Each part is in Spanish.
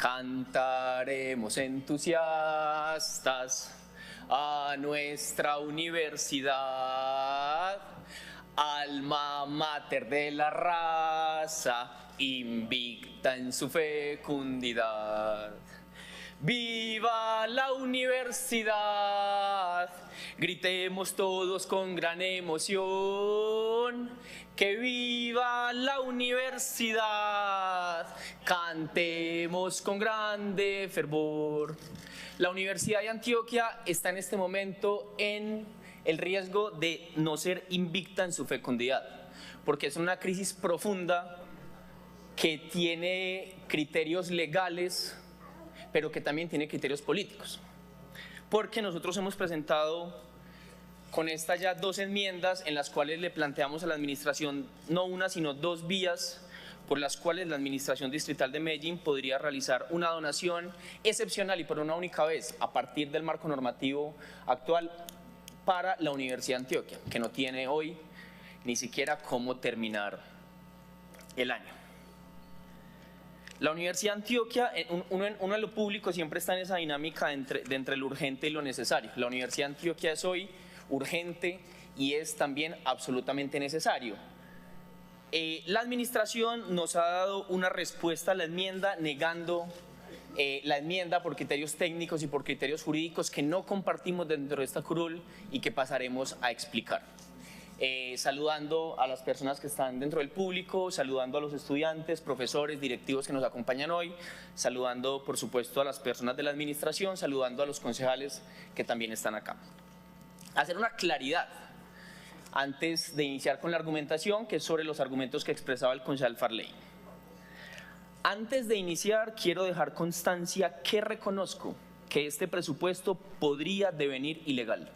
Cantaremos entusiastas a nuestra universidad, alma mater de la raza, invicta en su fecundidad. ¡Viva la universidad! Gritemos todos con gran emoción. ¡Que viva la universidad! Cantemos con grande fervor. La Universidad de Antioquia está en este momento en el riesgo de no ser invicta en su fecundidad, porque es una crisis profunda que tiene criterios legales, pero que también tiene criterios políticos, porque nosotros hemos presentado con estas ya 2 enmiendas en las cuales le planteamos a la administración no una sino 2 vías por las cuales la administración distrital de Medellín podría realizar una donación excepcional y por una única vez a partir del marco normativo actual para la Universidad de Antioquia, que no tiene hoy ni siquiera cómo terminar el año. La Universidad de Antioquia, uno en lo público siempre está en esa dinámica entre lo urgente y lo necesario. La Universidad de Antioquia es hoy urgente y es también absolutamente necesario. La administración nos ha dado una respuesta a la enmienda negando la enmienda por criterios técnicos y por criterios jurídicos que no compartimos dentro de esta curul y que pasaremos a explicar. Saludando a las personas que están dentro del público, saludando a los estudiantes, profesores, directivos que nos acompañan hoy, saludando por supuesto a las personas de la administración, saludando a los concejales que también están acá. Hacer una claridad antes de iniciar con la argumentación, que es sobre los argumentos que expresaba el concejal Farley. Antes de iniciar, quiero dejar constancia que reconozco que este presupuesto podría devenir ilegal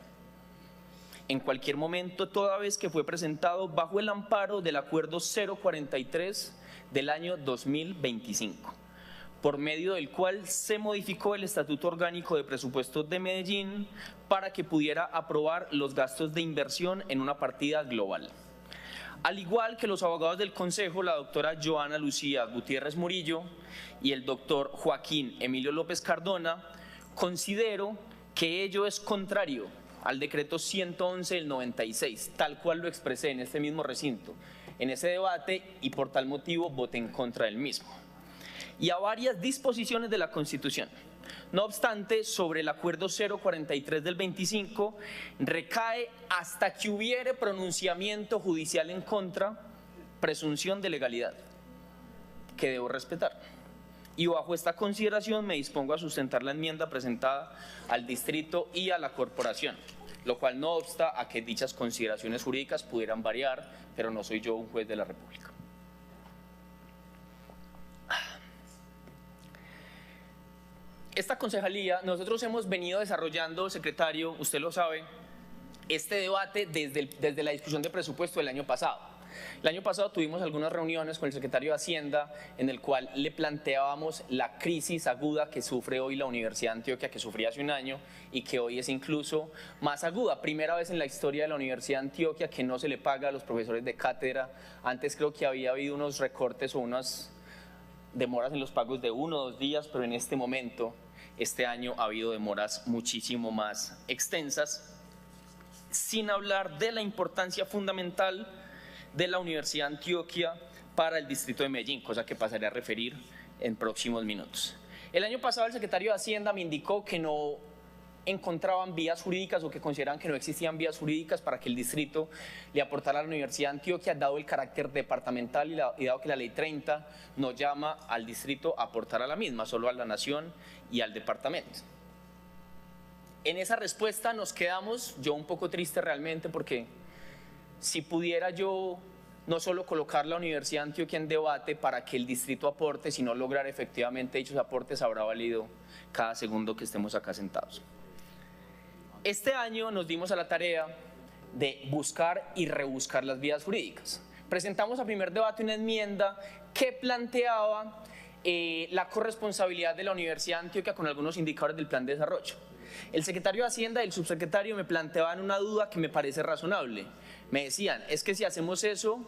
en cualquier momento, toda vez que fue presentado bajo el amparo del Acuerdo 043 del año 2025, por medio del cual se modificó el Estatuto Orgánico de Presupuestos de Medellín para que pudiera aprobar los gastos de inversión en una partida global. Al igual que los abogados del Consejo, la doctora Joana Lucía Gutiérrez Murillo y el doctor Joaquín Emilio López Cardona, considero que ello es contrario al decreto 111 del 96, tal cual lo expresé en este mismo recinto, en ese debate, y por tal motivo voté en contra del mismo, y a varias disposiciones de la Constitución. No obstante, sobre el Acuerdo 043 del 25 recae hasta que hubiere pronunciamiento judicial en contra, presunción de legalidad, que debo respetar. Y bajo esta consideración me dispongo a sustentar la enmienda presentada al distrito y a la corporación, lo cual no obsta a que dichas consideraciones jurídicas pudieran variar, pero no soy yo un juez de la República. Esta concejalía, nosotros hemos venido desarrollando, secretario, usted lo sabe, este debate desde la discusión de presupuesto del año pasado. El año pasado tuvimos algunas reuniones con el secretario de Hacienda en el cual le planteábamos la crisis aguda que sufre hoy la Universidad de Antioquia, que sufría hace un año y que hoy es incluso más aguda. Primera vez en la historia de la Universidad de Antioquia que no se le paga a los profesores de cátedra. Antes creo que había habido unos recortes o unas demoras en los pagos de 1 o 2 días, pero en este momento, este año, ha habido demoras muchísimo más extensas, sin hablar de la importancia fundamental de la Universidad de Antioquia para el distrito de Medellín, cosa que pasaré a referir en próximos minutos. El año pasado el secretario de Hacienda me indicó que no encontraban vías jurídicas o que consideraban que no existían vías jurídicas para que el distrito le aportara a la Universidad de Antioquia, dado el carácter departamental y dado que la ley 30 no llama al distrito a aportar a la misma, solo a la nación y al departamento. En esa respuesta nos quedamos, yo un poco triste realmente, porque si pudiera yo no solo colocar la Universidad de Antioquia en debate para que el distrito aporte, sino lograr efectivamente dichos aportes, habrá valido cada segundo que estemos acá sentados. Este año nos dimos a la tarea de buscar y rebuscar las vías jurídicas. Presentamos a primer debate una enmienda que planteaba la corresponsabilidad de la Universidad de Antioquia con algunos indicadores del plan de desarrollo. El secretario de Hacienda y el subsecretario me planteaban una duda que me parece razonable. Me decían, es que si hacemos eso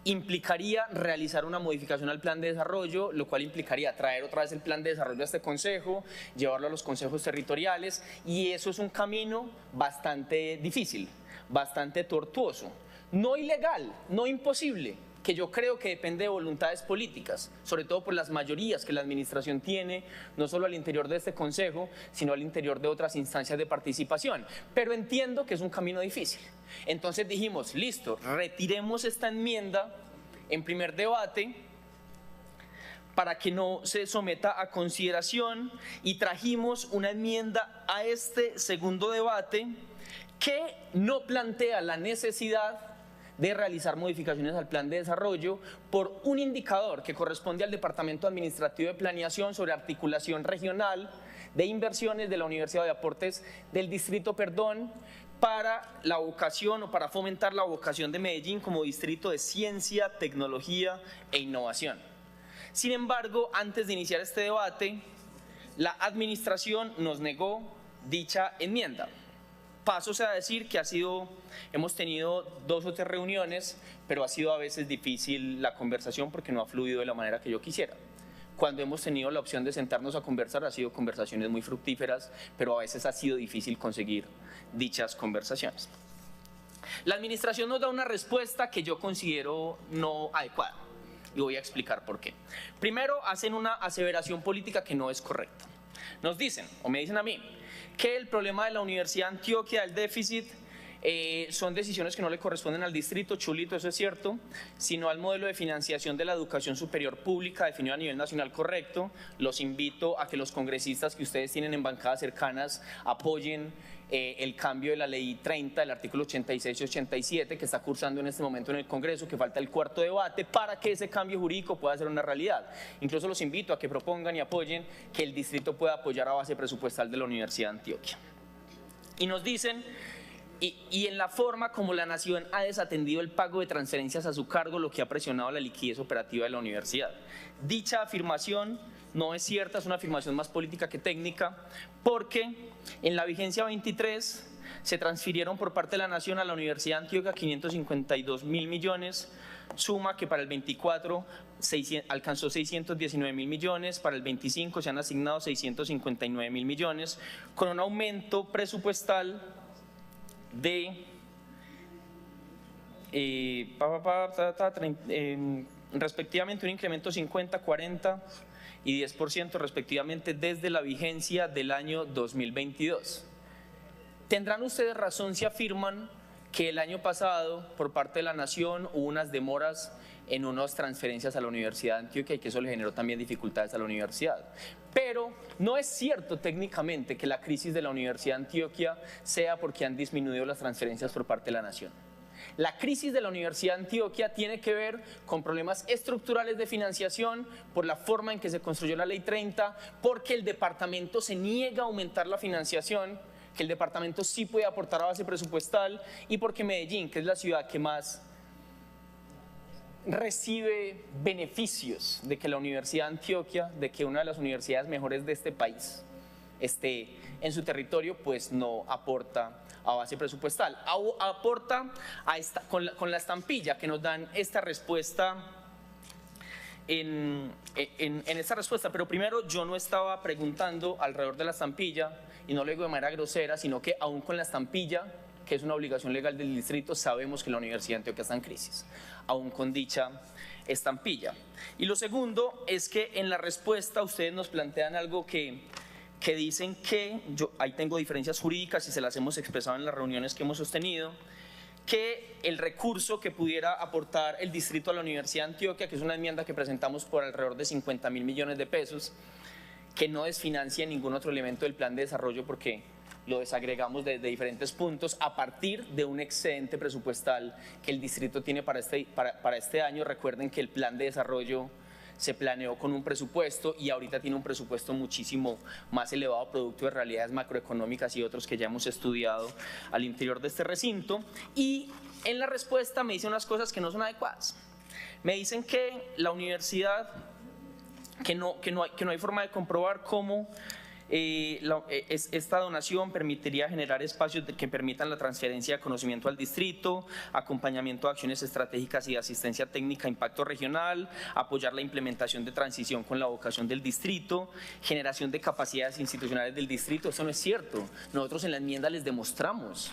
implicaría realizar una modificación al plan de desarrollo, lo cual implicaría traer otra vez el plan de desarrollo a este consejo, llevarlo a los consejos territoriales, y eso es un camino bastante difícil, bastante tortuoso, no ilegal, no imposible, que yo creo que depende de voluntades políticas, sobre todo por las mayorías que la administración tiene, no solo al interior de este consejo, sino al interior de otras instancias de participación. Pero entiendo que es un camino difícil. Entonces dijimos, listo, retiremos esta enmienda en primer debate para que no se someta a consideración, y trajimos una enmienda a este segundo debate que no plantea la necesidad de realizar modificaciones al plan de desarrollo por un indicador que corresponde al Departamento Administrativo de Planeación sobre articulación regional de inversiones de la Universidad de Aportes del Distrito, para la vocación o para fomentar la vocación de Medellín como distrito de ciencia, tecnología e innovación. Sin embargo, antes de iniciar este debate, la administración nos negó dicha enmienda. Paso a decir que hemos tenido 2 o 3 reuniones, pero ha sido a veces difícil la conversación porque no ha fluido de la manera que yo quisiera. Cuando hemos tenido la opción de sentarnos a conversar, ha sido conversaciones muy fructíferas, pero a veces ha sido difícil conseguir dichas conversaciones. La administración nos da una respuesta que yo considero no adecuada, y voy a explicar por qué. Primero, hacen una aseveración política que no es correcta. Nos dicen, o me dicen a mí, que el problema de la Universidad de Antioquia, el déficit, son decisiones que no le corresponden al distrito, chulito, eso es cierto, sino al modelo de financiación de la educación superior pública definido a nivel nacional, correcto. Los invito a que los congresistas que ustedes tienen en bancadas cercanas apoyen el cambio de la ley 30, el artículo 86 y 87, que está cursando en este momento en el Congreso, que falta el 4º debate para que ese cambio jurídico pueda ser una realidad. Incluso los invito a que propongan y apoyen que el distrito pueda apoyar a base presupuestal de la Universidad de Antioquia. Y nos dicen, y en la forma como la nación ha desatendido el pago de transferencias a su cargo, lo que ha presionado la liquidez operativa de la universidad. Dicha afirmación no es cierta, es una afirmación más política que técnica, porque en la vigencia 23 se transfirieron por parte de la nación a la Universidad de Antioquia 552.000 millones, suma que para el 24 alcanzó 619.000 millones, para el 25 se han asignado 659.000 millones, con un aumento presupuestal de respectivamente un incremento 50, 40 y 10% respectivamente desde la vigencia del año 2022. Tendrán ustedes razón si afirman que el año pasado por parte de la nación hubo unas demoras en unas transferencias a la Universidad de Antioquia y que eso le generó también dificultades a la universidad. Pero no es cierto técnicamente que la crisis de la Universidad de Antioquia sea porque han disminuido las transferencias por parte de la nación. La crisis de la Universidad de Antioquia tiene que ver con problemas estructurales de financiación por la forma en que se construyó la Ley 30, porque el departamento se niega a aumentar la financiación, que el departamento sí puede aportar a base presupuestal, y porque Medellín, que es la ciudad que más recibe beneficios de que la Universidad de Antioquia, de que una de las universidades mejores de este país esté en su territorio, pues no aporta a base presupuestal, aporta con la estampilla que nos dan esta respuesta en esta respuesta. Pero primero, yo no estaba preguntando alrededor de la estampilla, y no lo digo de manera grosera, sino que aún con la estampilla, que es una obligación legal del distrito, sabemos que la Universidad de Antioquia está en crisis, aún con dicha estampilla. Y lo segundo es que en la respuesta ustedes nos plantean algo que dicen que, ahí tengo diferencias jurídicas y se las hemos expresado en las reuniones que hemos sostenido, que el recurso que pudiera aportar el distrito a la Universidad de Antioquia, que es una enmienda que presentamos por alrededor de 50.000 millones de pesos, que no desfinancia ningún otro elemento del plan de desarrollo porque lo desagregamos de diferentes puntos a partir de un excedente presupuestal que el distrito tiene para este año. Recuerden que el plan de desarrollo se planeó con un presupuesto y ahorita tiene un presupuesto muchísimo más elevado producto de realidades macroeconómicas y otros que ya hemos estudiado al interior de este recinto. Y en la respuesta me dicen unas cosas que no son adecuadas. Me dicen que la universidad, que no hay forma de comprobar cómo Esta donación permitiría generar espacios que permitan la transferencia de conocimiento al distrito, acompañamiento de acciones estratégicas y de asistencia técnica a impacto regional, apoyar la implementación de transición con la vocación del distrito, generación de capacidades institucionales del distrito. Eso no es cierto. Nosotros en la enmienda les demostramos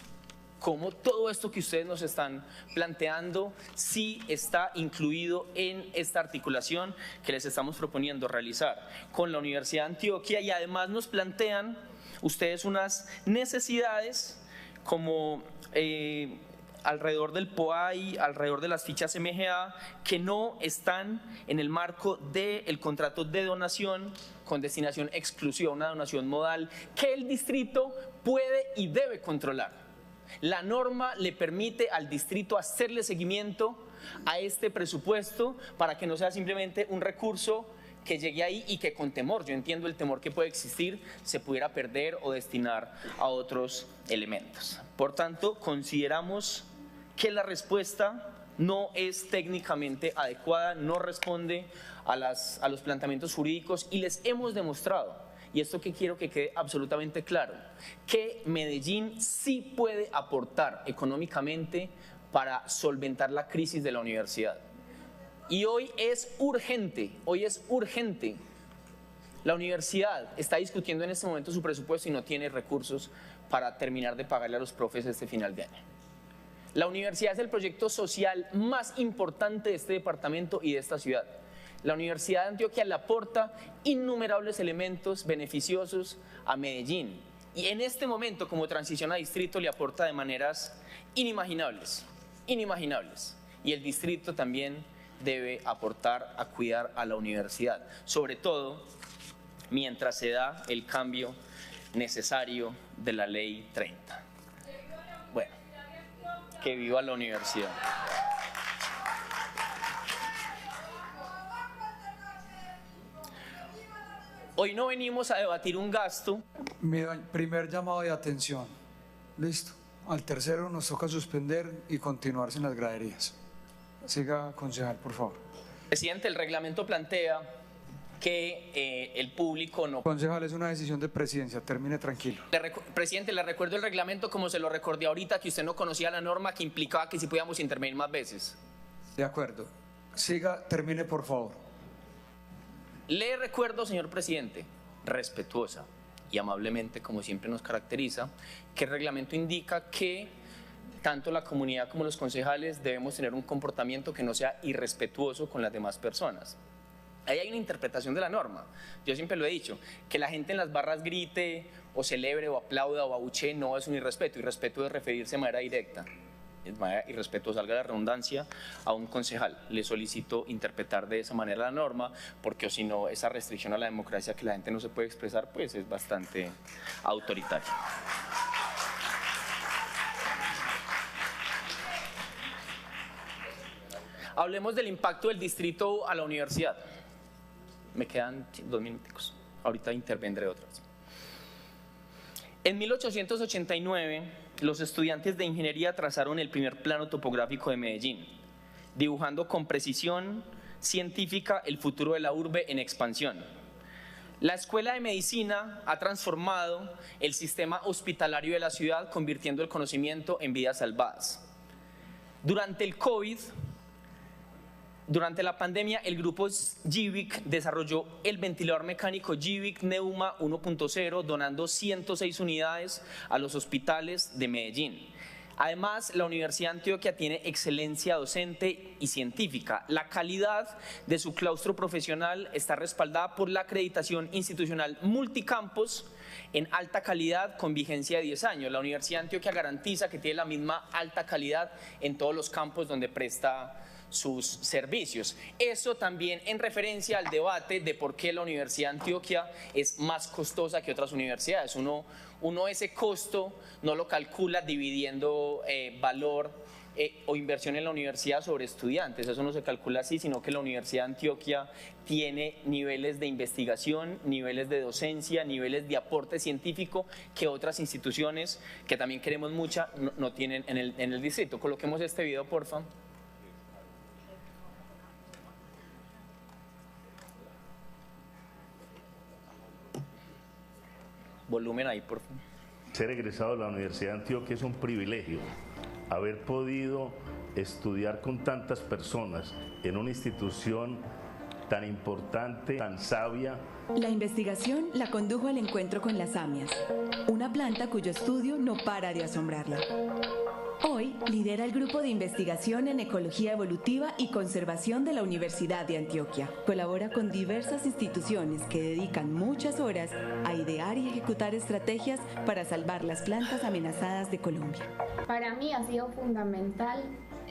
cómo todo esto que ustedes nos están planteando sí está incluido en esta articulación que les estamos proponiendo realizar con la Universidad de Antioquia, y además nos plantean ustedes unas necesidades como alrededor del POAI, alrededor de las fichas MGA, que no están en el marco del contrato de donación con destinación exclusiva, una donación modal que el distrito puede y debe controlar. La norma le permite al distrito hacerle seguimiento a este presupuesto para que no sea simplemente un recurso que llegue ahí y que con temor, yo entiendo el temor que puede existir, se pudiera perder o destinar a otros elementos. Por tanto, consideramos que la respuesta no es técnicamente adecuada, no responde a los planteamientos jurídicos, y les hemos demostrado, y esto que quiero que quede absolutamente claro, que Medellín sí puede aportar económicamente para solventar la crisis de la universidad. Y hoy es urgente, La universidad está discutiendo en este momento su presupuesto y no tiene recursos para terminar de pagarle a los profes este final de año. La universidad es el proyecto social más importante de este departamento y de esta ciudad. La Universidad de Antioquia le aporta innumerables elementos beneficiosos a Medellín, y en este momento, como transición a distrito, le aporta de maneras inimaginables. Y el distrito también debe aportar a cuidar a la universidad, sobre todo mientras se da el cambio necesario de la Ley 30. Bueno, que viva la universidad. Hoy no venimos a debatir un gasto. Primer llamado de atención. Listo. Al tercero nos toca suspender y continuar sin las graderías. Siga, concejal, por favor. Presidente, el reglamento plantea que el público no... Concejal, es una decisión de presidencia. Termine tranquilo. Presidente, le recuerdo el reglamento como se lo recordé ahorita, que usted no conocía la norma que implicaba que sí podíamos intervenir más veces. De acuerdo. Siga, termine, por favor. Le recuerdo, señor presidente, respetuosa y amablemente, como siempre nos caracteriza, que el reglamento indica que tanto la comunidad como los concejales debemos tener un comportamiento que no sea irrespetuoso con las demás personas. Ahí hay una interpretación de la norma. Yo siempre lo he dicho, que la gente en las barras grite o celebre o aplauda o abuchee no es un irrespeto. Irrespeto es referirse de manera directa, de manera irrespetuosa, salga la redundancia, a un concejal. Le solicito interpretar de esa manera la norma, porque o si no, esa restricción a la democracia, que la gente no se puede expresar, pues es bastante autoritaria. Hablemos del impacto del distrito a la universidad. Me quedan 2 minuticos. Ahorita intervendré otras. En 1889, los estudiantes de ingeniería trazaron el primer plano topográfico de Medellín, dibujando con precisión científica el futuro de la urbe en expansión. La Escuela de Medicina ha transformado el sistema hospitalario de la ciudad, convirtiendo el conocimiento en vidas salvadas. Durante el COVID, durante la pandemia, el grupo GIVIC desarrolló el ventilador mecánico GIVIC Neuma 1.0, donando 106 unidades a los hospitales de Medellín. Además, la Universidad de Antioquia tiene excelencia docente y científica. La calidad de su claustro profesional está respaldada por la acreditación institucional multicampos en alta calidad con vigencia de 10 años. La Universidad de Antioquia garantiza que tiene la misma alta calidad en todos los campos donde presta sus servicios. Eso también en referencia al debate de por qué la Universidad de Antioquia es más costosa que otras universidades. Uno ese costo no lo calcula dividiendo valor o inversión en la universidad sobre estudiantes. Eso no se calcula así, sino que la Universidad de Antioquia tiene niveles de investigación, niveles de docencia, niveles de aporte científico que otras instituciones, que también queremos mucha, no tienen en el distrito. Coloquemos este video, por favor. volumen ahí, por favor. Ser egresado de la Universidad de Antioquia es un privilegio. Haber podido estudiar con tantas personas en una institución tan importante, tan sabia. La investigación la condujo al encuentro con las samias, una planta cuyo estudio no para de asombrarla. Hoy lidera el grupo de investigación en ecología evolutiva y conservación de la Universidad de Antioquia. Colabora con diversas instituciones que dedican muchas horas a idear y ejecutar estrategias para salvar las plantas amenazadas de Colombia. Para mí ha sido fundamental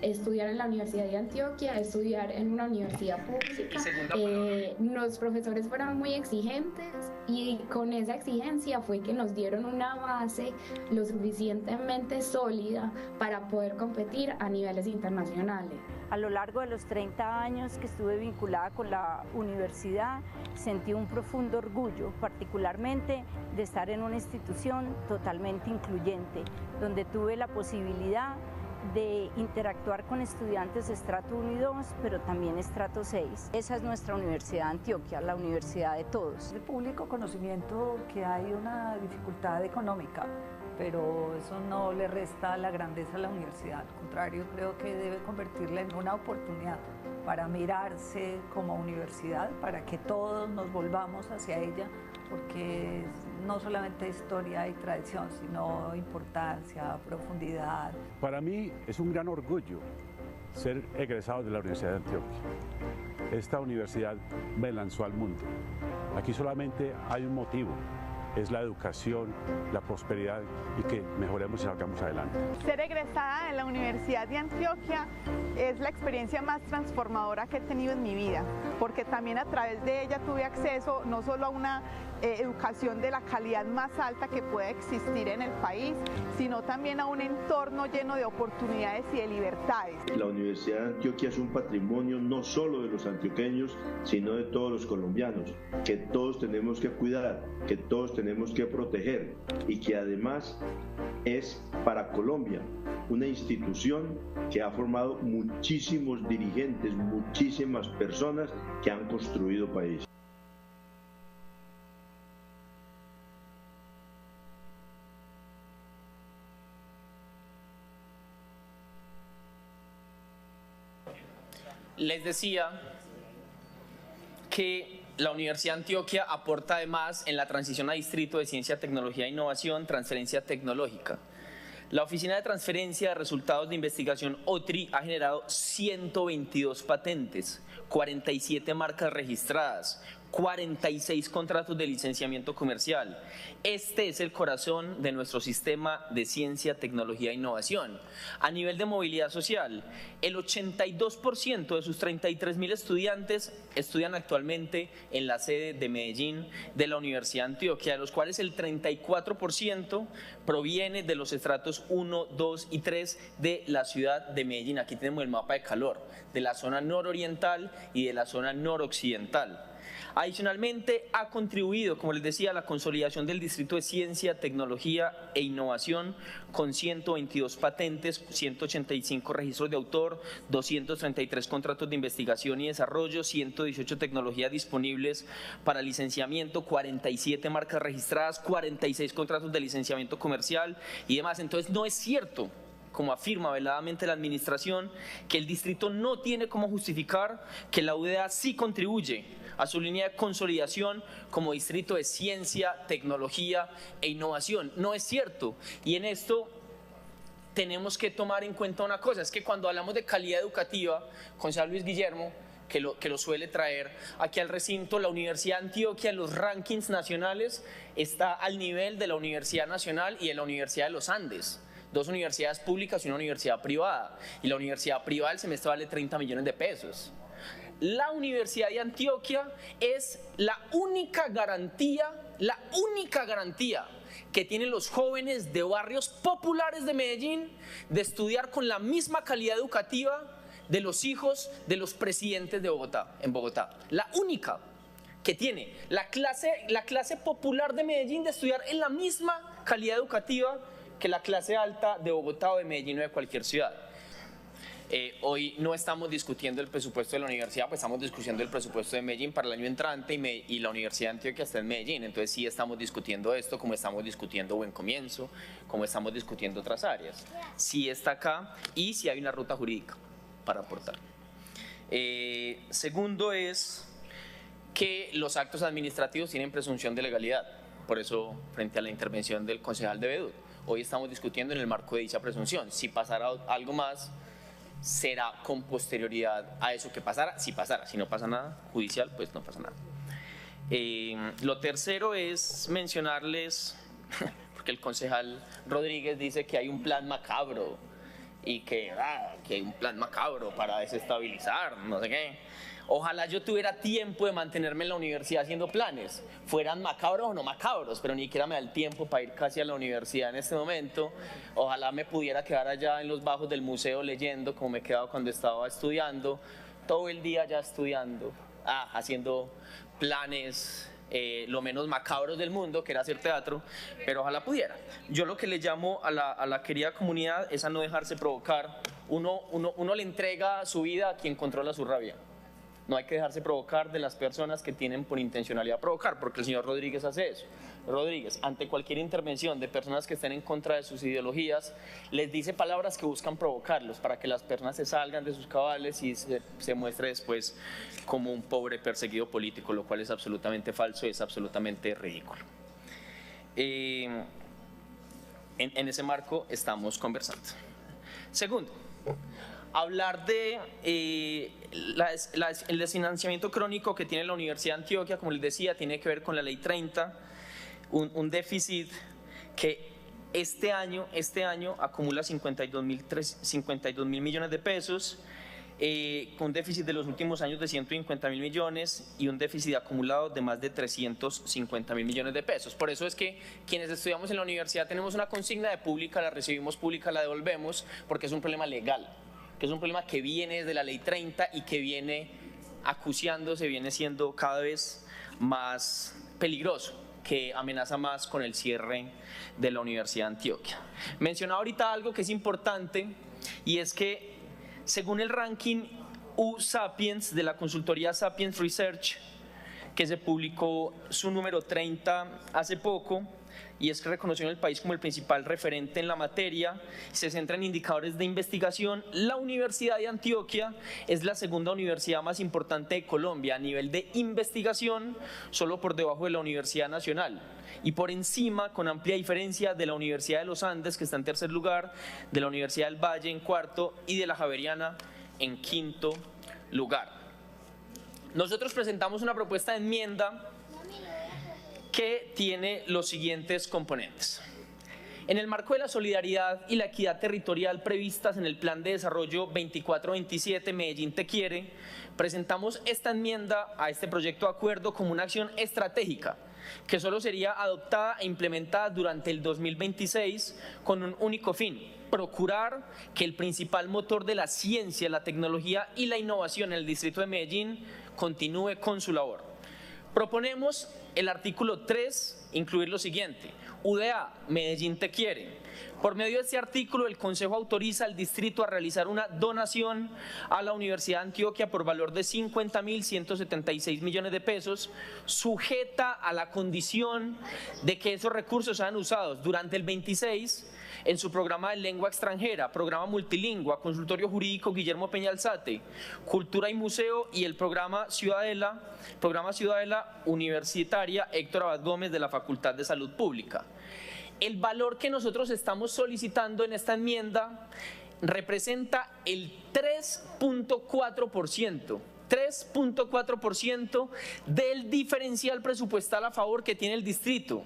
estudiar en la Universidad de Antioquia, estudiar en una universidad pública. Los profesores fueron muy exigentes y con esa exigencia fue que nos dieron una base lo suficientemente sólida para poder competir a niveles internacionales. A lo largo de los 30 años que estuve vinculada con la universidad, sentí un profundo orgullo, particularmente de estar en una institución totalmente incluyente, donde tuve la posibilidad de interactuar con estudiantes de estrato 1 y 2, pero también estrato 6. Esa es nuestra Universidad de Antioquia, la universidad de todos. De público conocimiento que hay una dificultad económica, pero eso no le resta la grandeza a la universidad. Al contrario, creo que debe convertirla en una oportunidad para mirarse como universidad, para que todos nos volvamos hacia ella, porque no solamente historia y tradición, sino importancia, profundidad. Para mí es un gran orgullo ser egresado de la Universidad de Antioquia. Esta universidad me lanzó al mundo. Aquí solamente hay un motivo, es la educación, la prosperidad y que mejoremos y salgamos adelante. Ser egresada de la Universidad de Antioquia es la experiencia más transformadora que he tenido en mi vida, porque también a través de ella tuve acceso no solo a una educación de la calidad más alta que pueda existir en el país, sino también a un entorno lleno de oportunidades y de libertades. La Universidad de Antioquia es un patrimonio no solo de los antioqueños, sino de todos los colombianos, que todos tenemos que cuidar, que todos tenemos que proteger y que además es para Colombia una institución que ha formado muchísimos dirigentes, muchísimas personas que han construido país. Les decía que la Universidad de Antioquia aporta además en la transición a distrito de ciencia, tecnología e innovación, transferencia tecnológica. La Oficina de Transferencia de Resultados de Investigación OTRI ha generado 122 patentes, 47 marcas registradas, 46 contratos de licenciamiento comercial. Este es el corazón de nuestro sistema de ciencia, tecnología e innovación. A nivel de movilidad social, el 82% de sus 33.000 estudiantes estudian actualmente en la sede de Medellín de la Universidad de Antioquia, de los cuales el 34% proviene de los estratos 1, 2 y 3 de la ciudad de Medellín. Aquí tenemos el mapa de calor de la zona nororiental y de la zona noroccidental. Adicionalmente, ha contribuido, como les decía, a la consolidación del Distrito de Ciencia, Tecnología e Innovación con 122 patentes, 185 registros de autor, 233 contratos de investigación y desarrollo, 118 tecnologías disponibles para licenciamiento, 47 marcas registradas, 46 contratos de licenciamiento comercial y demás. Entonces, no es cierto, como afirma veladamente la administración, que el distrito no tiene cómo justificar que la UdeA sí contribuye a su línea de consolidación como distrito de ciencia, tecnología e innovación. No es cierto. Y en esto tenemos que tomar en cuenta una cosa, es que cuando hablamos de calidad educativa, concejal Luis Guillermo, que lo suele traer aquí al recinto, la Universidad de Antioquia en los rankings nacionales está al nivel de la Universidad Nacional y de la Universidad de los Andes. Dos universidades públicas y una universidad privada. Y la universidad privada el semestre vale 30 millones de pesos. La Universidad de Antioquia es la única garantía que tienen los jóvenes de barrios populares de Medellín de estudiar con la misma calidad educativa de los hijos de los presidentes de Bogotá, en Bogotá. La única que tiene la clase popular de Medellín de estudiar en la misma calidad educativa que la clase alta de Bogotá o de Medellín o de cualquier ciudad. Hoy no estamos discutiendo el presupuesto de la universidad, pues estamos discutiendo el presupuesto de Medellín para el año entrante y la Universidad de Antioquia está en Medellín, entonces sí estamos discutiendo esto como estamos discutiendo Buen Comienzo, como estamos discutiendo otras áreas. Sí está acá y sí hay una ruta jurídica para aportar. Segundo es que los actos administrativos tienen presunción de legalidad, por eso frente a la intervención del concejal de Bedut, hoy estamos discutiendo en el marco de dicha presunción. Si pasara algo más, será con posterioridad a eso que pasara, si pasara. Si no pasa nada judicial, pues no pasa nada. Lo tercero es mencionarles, porque el concejal Rodríguez dice que hay un plan macabro y que hay un plan macabro para desestabilizar, no sé qué. Ojalá yo tuviera tiempo de mantenerme en la universidad haciendo planes, fueran macabros o no macabros, pero ni siquiera me da el tiempo para ir casi a la universidad en este momento. Ojalá me pudiera quedar allá en los bajos del museo leyendo, como me he quedado cuando estaba estudiando, todo el día ya estudiando, haciendo planes, lo menos macabros del mundo, que era hacer teatro, pero ojalá pudiera. Yo lo que le llamo a la querida comunidad es a no dejarse provocar. Uno le entrega su vida a quien controla su rabia. No hay que dejarse provocar de las personas que tienen por intencionalidad provocar, porque el señor Rodríguez hace eso. Rodríguez, ante cualquier intervención de personas que estén en contra de sus ideologías, les dice palabras que buscan provocarlos para que las personas se salgan de sus cabales y se muestre después como un pobre perseguido político, lo cual es absolutamente falso y es absolutamente ridículo. En ese marco estamos conversando. Segundo, hablar de el desfinanciamiento crónico que tiene la Universidad de Antioquia, como les decía, tiene que ver con la Ley 30, un déficit que este año acumula 52.000 millones de pesos, con un déficit de los últimos años de 150.000 millones y un déficit acumulado de más de 350.000 millones de pesos. Por eso es que quienes estudiamos en la universidad tenemos una consigna de pública, la recibimos pública, la devolvemos, porque es un problema legal, que es un problema que viene desde la Ley 30 y que viene acuciándose, viene siendo cada vez más peligroso, que amenaza más con el cierre de la Universidad de Antioquia. Mencionaba ahorita algo que es importante y es que según el ranking U-Sapiens de la consultoría Sapiens Research, que se publicó su número 30 hace poco, y es que reconoció en el país como el principal referente en la materia, se centra en indicadores de investigación. La Universidad de Antioquia es la segunda universidad más importante de Colombia a nivel de investigación, solo por debajo de la Universidad Nacional, y por encima, con amplia diferencia, de la Universidad de los Andes, que está en tercer lugar, de la Universidad del Valle en cuarto y de la Javeriana en quinto lugar. Nosotros presentamos una propuesta de enmienda que tiene los siguientes componentes. En el marco de la solidaridad y la equidad territorial previstas en el Plan de Desarrollo 24-27 Medellín Te Quiere, presentamos esta enmienda a este proyecto de acuerdo como una acción estratégica que solo sería adoptada e implementada durante el 2026 con un único fin: procurar que el principal motor de la ciencia, la tecnología y la innovación en el distrito de Medellín continúe con su labor. Proponemos el artículo 3 incluir lo siguiente: UDA, Medellín Te Quiere. Por medio de este artículo, el Consejo autoriza al distrito a realizar una donación a la Universidad de Antioquia por valor de 50.176 millones de pesos, sujeta a la condición de que esos recursos sean usados durante el 26 en su programa de lengua extranjera, programa multilingüe, consultorio jurídico Guillermo Peña Alzate, cultura y museo, y el programa Ciudadela universitaria Héctor Abad Gómez de la Facultad de Salud Pública. El valor que nosotros estamos solicitando en esta enmienda representa el 3.4% del diferencial presupuestal a favor que tiene el distrito,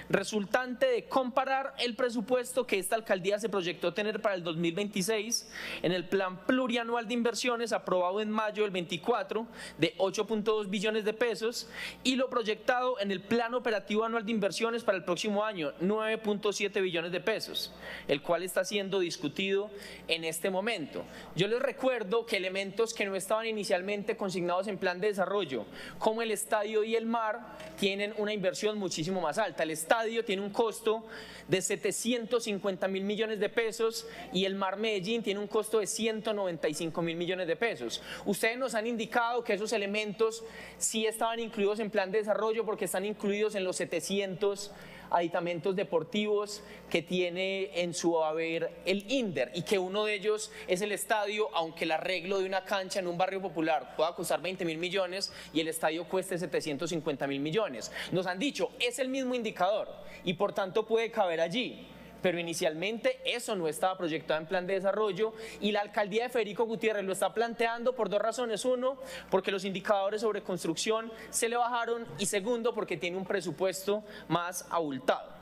resultante de comparar el presupuesto que esta alcaldía se proyectó tener para el 2026 en el plan plurianual de inversiones aprobado en mayo del 24 de 8.2 billones de pesos y lo proyectado en el plan operativo anual de inversiones para el próximo año, 9.7 billones de pesos, el cual está siendo discutido en este momento. Yo les recuerdo que elementos que no estaban inicialmente consignados en plan de desarrollo, como el estadio y el mar, tienen una inversión muchísimo más alta. El estadio tiene un costo de 750.000 millones de pesos y el Mar Medellín tiene un costo de 195.000 millones de pesos. Ustedes nos han indicado que esos elementos sí estaban incluidos en plan de desarrollo porque están incluidos en los 700 aditamentos deportivos que tiene en su haber el INDER, y que uno de ellos es el estadio, aunque el arreglo de una cancha en un barrio popular pueda costar 20.000 millones y el estadio cueste 750.000 millones. Nos han dicho, es el mismo indicador y por tanto puede caber allí. Pero inicialmente eso no estaba proyectado en plan de desarrollo y la alcaldía de Federico Gutiérrez lo está planteando por dos razones. Uno, porque los indicadores sobre construcción se le bajaron, y segundo, porque tiene un presupuesto más abultado.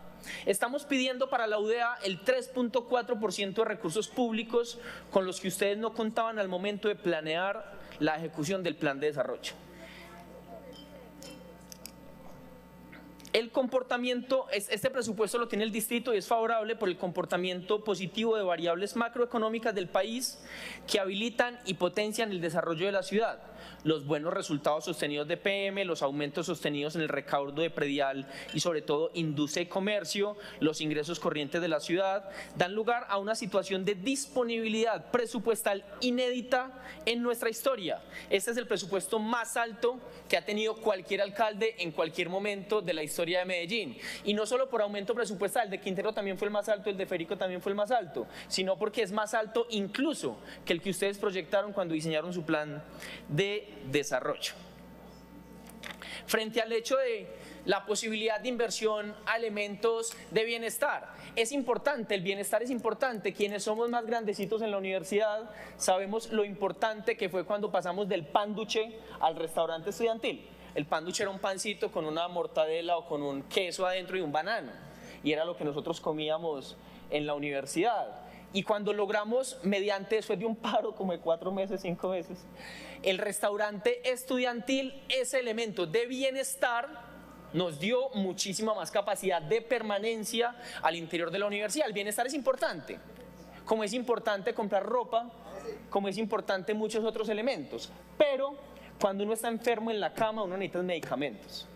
Estamos pidiendo para la UDEA el 3.4% de recursos públicos con los que ustedes no contaban al momento de planear la ejecución del plan de desarrollo. El comportamiento, este presupuesto lo tiene el distrito y es favorable por el comportamiento positivo de variables macroeconómicas del país que habilitan y potencian el desarrollo de la ciudad. Los buenos resultados sostenidos de PM, los aumentos sostenidos en el recaudo de predial y sobre todo industria y comercio, los ingresos corrientes de la ciudad, dan lugar a una situación de disponibilidad presupuestal inédita en nuestra historia. Este es el presupuesto más alto que ha tenido cualquier alcalde en cualquier momento de la historia de Medellín. Y no solo por aumento presupuestal, el de Quintero también fue el más alto, el de Federico también fue el más alto, sino porque es más alto incluso que el que ustedes proyectaron cuando diseñaron su plan de desarrollo. Frente al hecho de la posibilidad de inversión a elementos de bienestar, es importante, el bienestar es importante. Quienes somos más grandecitos en la universidad sabemos lo importante que fue cuando pasamos del pánduche al restaurante estudiantil. El pánduche era un pancito con una mortadela o con un queso adentro y un banano, y era lo que nosotros comíamos en la universidad. Y cuando logramos, mediante después de un paro como de 4 meses, 5 meses, el restaurante estudiantil, ese elemento de bienestar nos dio muchísima más capacidad de permanencia al interior de la universidad. El bienestar es importante, como es importante comprar ropa, como es importante muchos otros elementos, pero cuando uno está enfermo en la cama, uno necesita medicamentos.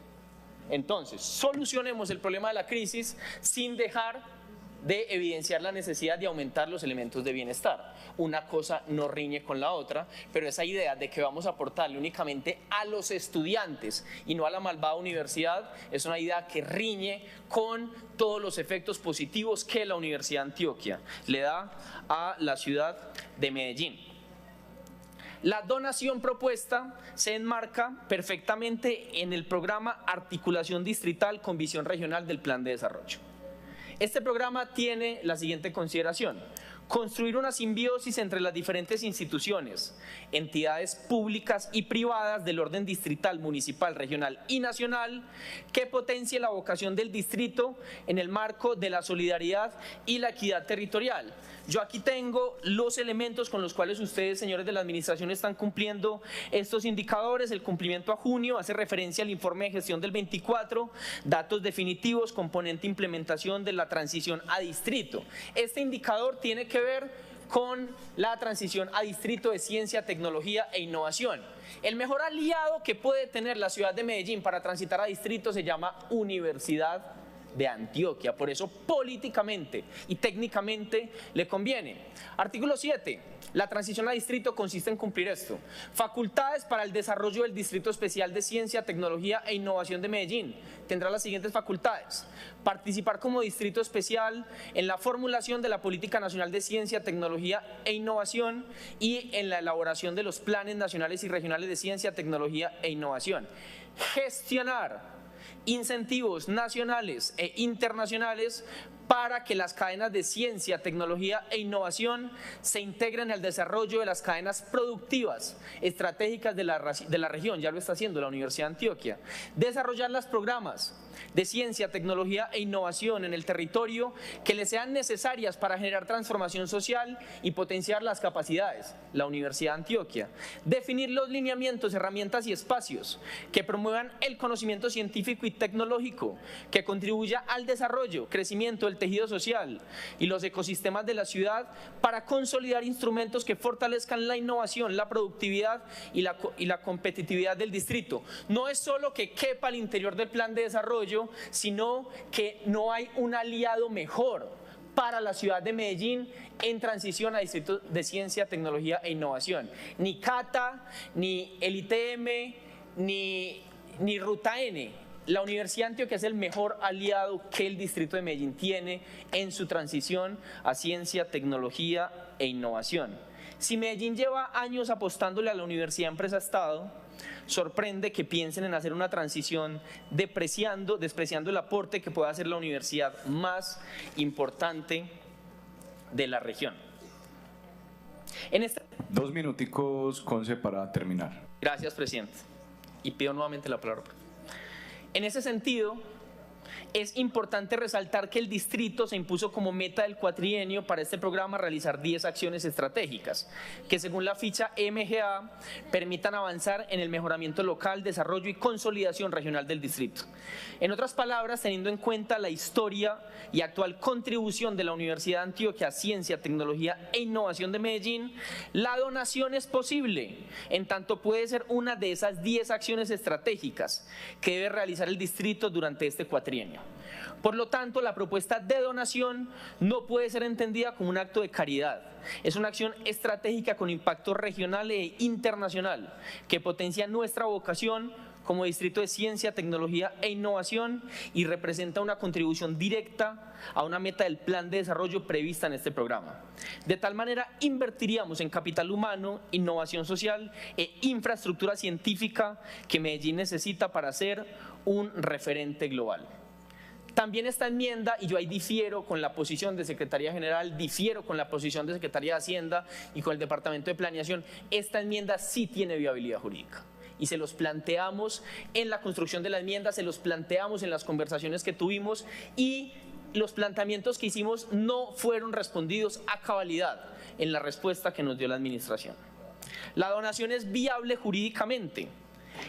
Entonces, solucionemos el problema de la crisis sin dejar de evidenciar la necesidad de aumentar los elementos de bienestar. Una cosa no riñe con la otra, pero esa idea de que vamos a aportarle únicamente a los estudiantes y no a la malvada universidad es una idea que riñe con todos los efectos positivos que la Universidad de Antioquia le da a la ciudad de Medellín. La donación propuesta se enmarca perfectamente en el programa Articulación Distrital con Visión Regional del Plan de Desarrollo. Este programa tiene la siguiente consideración: construir una simbiosis entre las diferentes instituciones, entidades públicas y privadas del orden distrital, municipal, regional y nacional, que potencie la vocación del distrito en el marco de la solidaridad y la equidad territorial. Yo aquí tengo los elementos con los cuales ustedes, señores de la administración, están cumpliendo estos indicadores. El cumplimiento a junio hace referencia al informe de gestión del 24, datos definitivos, componente implementación de la transición a distrito. Este indicador tiene que ver con la transición a distrito de ciencia, tecnología e innovación. El mejor aliado que puede tener la ciudad de Medellín para transitar a distrito se llama Universidad de Antioquia, por eso políticamente y técnicamente le conviene. Artículo 7. La transición a distrito consiste en cumplir esto: facultades para el desarrollo del Distrito Especial de Ciencia, Tecnología e Innovación de Medellín. Tendrá las siguientes facultades: participar como distrito especial en la formulación de la Política Nacional de Ciencia, Tecnología e Innovación y en la elaboración de los planes nacionales y regionales de ciencia, tecnología e innovación. Gestionar incentivos nacionales e internacionales para que las cadenas de ciencia, tecnología e innovación se integren al desarrollo de las cadenas productivas estratégicas de la región. Ya lo está haciendo la Universidad de Antioquia. Desarrollar los programas de ciencia, tecnología e innovación en el territorio que le sean necesarias para generar transformación social y potenciar las capacidades. La Universidad de Antioquia. Definir los lineamientos, herramientas y espacios que promuevan el conocimiento científico y tecnológico que contribuya al desarrollo, crecimiento del tejido social y los ecosistemas de la ciudad para consolidar instrumentos que fortalezcan la innovación, la productividad y la competitividad del distrito. No es solo que quepa al interior del plan de desarrollo, sino que no hay un aliado mejor para la ciudad de Medellín en transición a distrito de ciencia, tecnología e innovación. Ni CATA, ni el ITM, ni Ruta N. La Universidad de Antioquia es el mejor aliado que el distrito de Medellín tiene en su transición a ciencia, tecnología e innovación. Si Medellín lleva años apostándole a la Universidad Empresa-Estado, sorprende que piensen en hacer una transición despreciando el aporte que puede hacer la universidad más importante de la región. 2 minuticos, Conce, para terminar. Gracias, presidente. Y pido nuevamente la palabra. En ese sentido, es importante resaltar que el distrito se impuso como meta del cuatrienio para este programa realizar 10 acciones estratégicas que, según la ficha MGA, permitan avanzar en el mejoramiento local, desarrollo y consolidación regional del distrito. En otras palabras, teniendo en cuenta la historia y actual contribución de la Universidad de Antioquia a Ciencia, Tecnología e Innovación de Medellín, la donación es posible, en tanto puede ser una de esas 10 acciones estratégicas que debe realizar el distrito durante este cuatrienio. Por lo tanto, la propuesta de donación no puede ser entendida como un acto de caridad. Es una acción estratégica con impacto regional e internacional que potencia nuestra vocación como distrito de ciencia, tecnología e innovación y representa una contribución directa a una meta del plan de desarrollo prevista en este programa. De tal manera, invertiríamos en capital humano, innovación social e infraestructura científica que Medellín necesita para ser un referente global. También esta enmienda, y yo ahí difiero con la posición de Secretaría General, difiero con la posición de Secretaría de Hacienda y con el Departamento de Planeación, esta enmienda sí tiene viabilidad jurídica. Y se los planteamos en la construcción de la enmienda, se los planteamos en las conversaciones que tuvimos y los planteamientos que hicimos no fueron respondidos a cabalidad en la respuesta que nos dio la administración. La donación es viable jurídicamente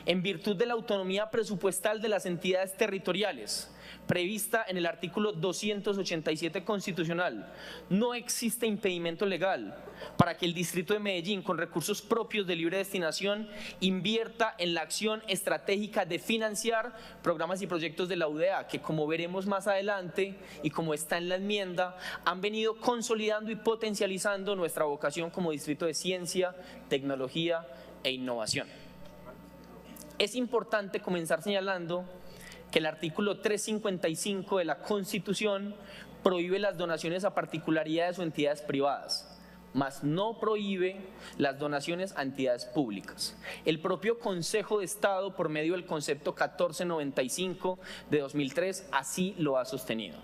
en virtud de la autonomía presupuestal de las entidades territoriales prevista en el artículo 287 constitucional. No existe impedimento legal para que el distrito de Medellín, con recursos propios de libre destinación, invierta en la acción estratégica de financiar programas y proyectos de la UDA, que, como veremos más adelante y como está en la enmienda, han venido consolidando y potencializando nuestra vocación como distrito de ciencia, tecnología e innovación. Es importante comenzar señalando que el artículo 355 de la Constitución prohíbe las donaciones a particularidades o entidades privadas, mas no prohíbe las donaciones a entidades públicas. El propio Consejo de Estado, por medio del concepto 1495 de 2003, así lo ha sostenido.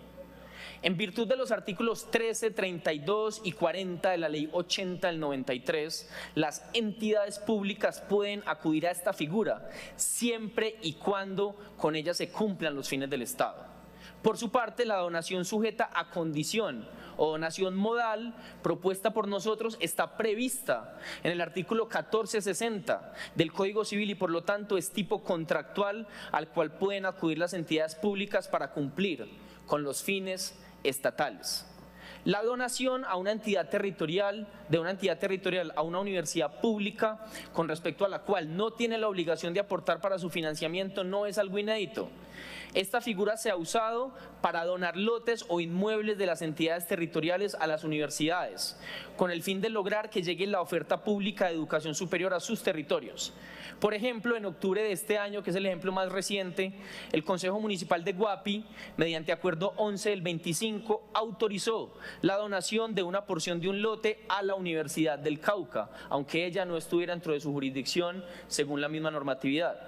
En virtud de los artículos 13, 32 y 40 de la Ley 80 del 93, las entidades públicas pueden acudir a esta figura siempre y cuando con ella se cumplan los fines del Estado. Por su parte, la donación sujeta a condición o donación modal propuesta por nosotros está prevista en el artículo 1460 del Código Civil y por lo tanto es tipo contractual al cual pueden acudir las entidades públicas para cumplir con los fines estatales. La donación a una entidad territorial, de una entidad territorial a una universidad pública, con respecto a la cual no tiene la obligación de aportar para su financiamiento, no es algo inédito. Esta figura se ha usado para donar lotes o inmuebles de las entidades territoriales a las universidades, con el fin de lograr que llegue la oferta pública de educación superior a sus territorios. Por ejemplo, en octubre de este año, que es el ejemplo más reciente, el Consejo Municipal de Guapi, mediante acuerdo 11 del 25, autorizó la donación de una porción de un lote a la Universidad del Cauca, aunque ella no estuviera dentro de su jurisdicción según la misma normatividad.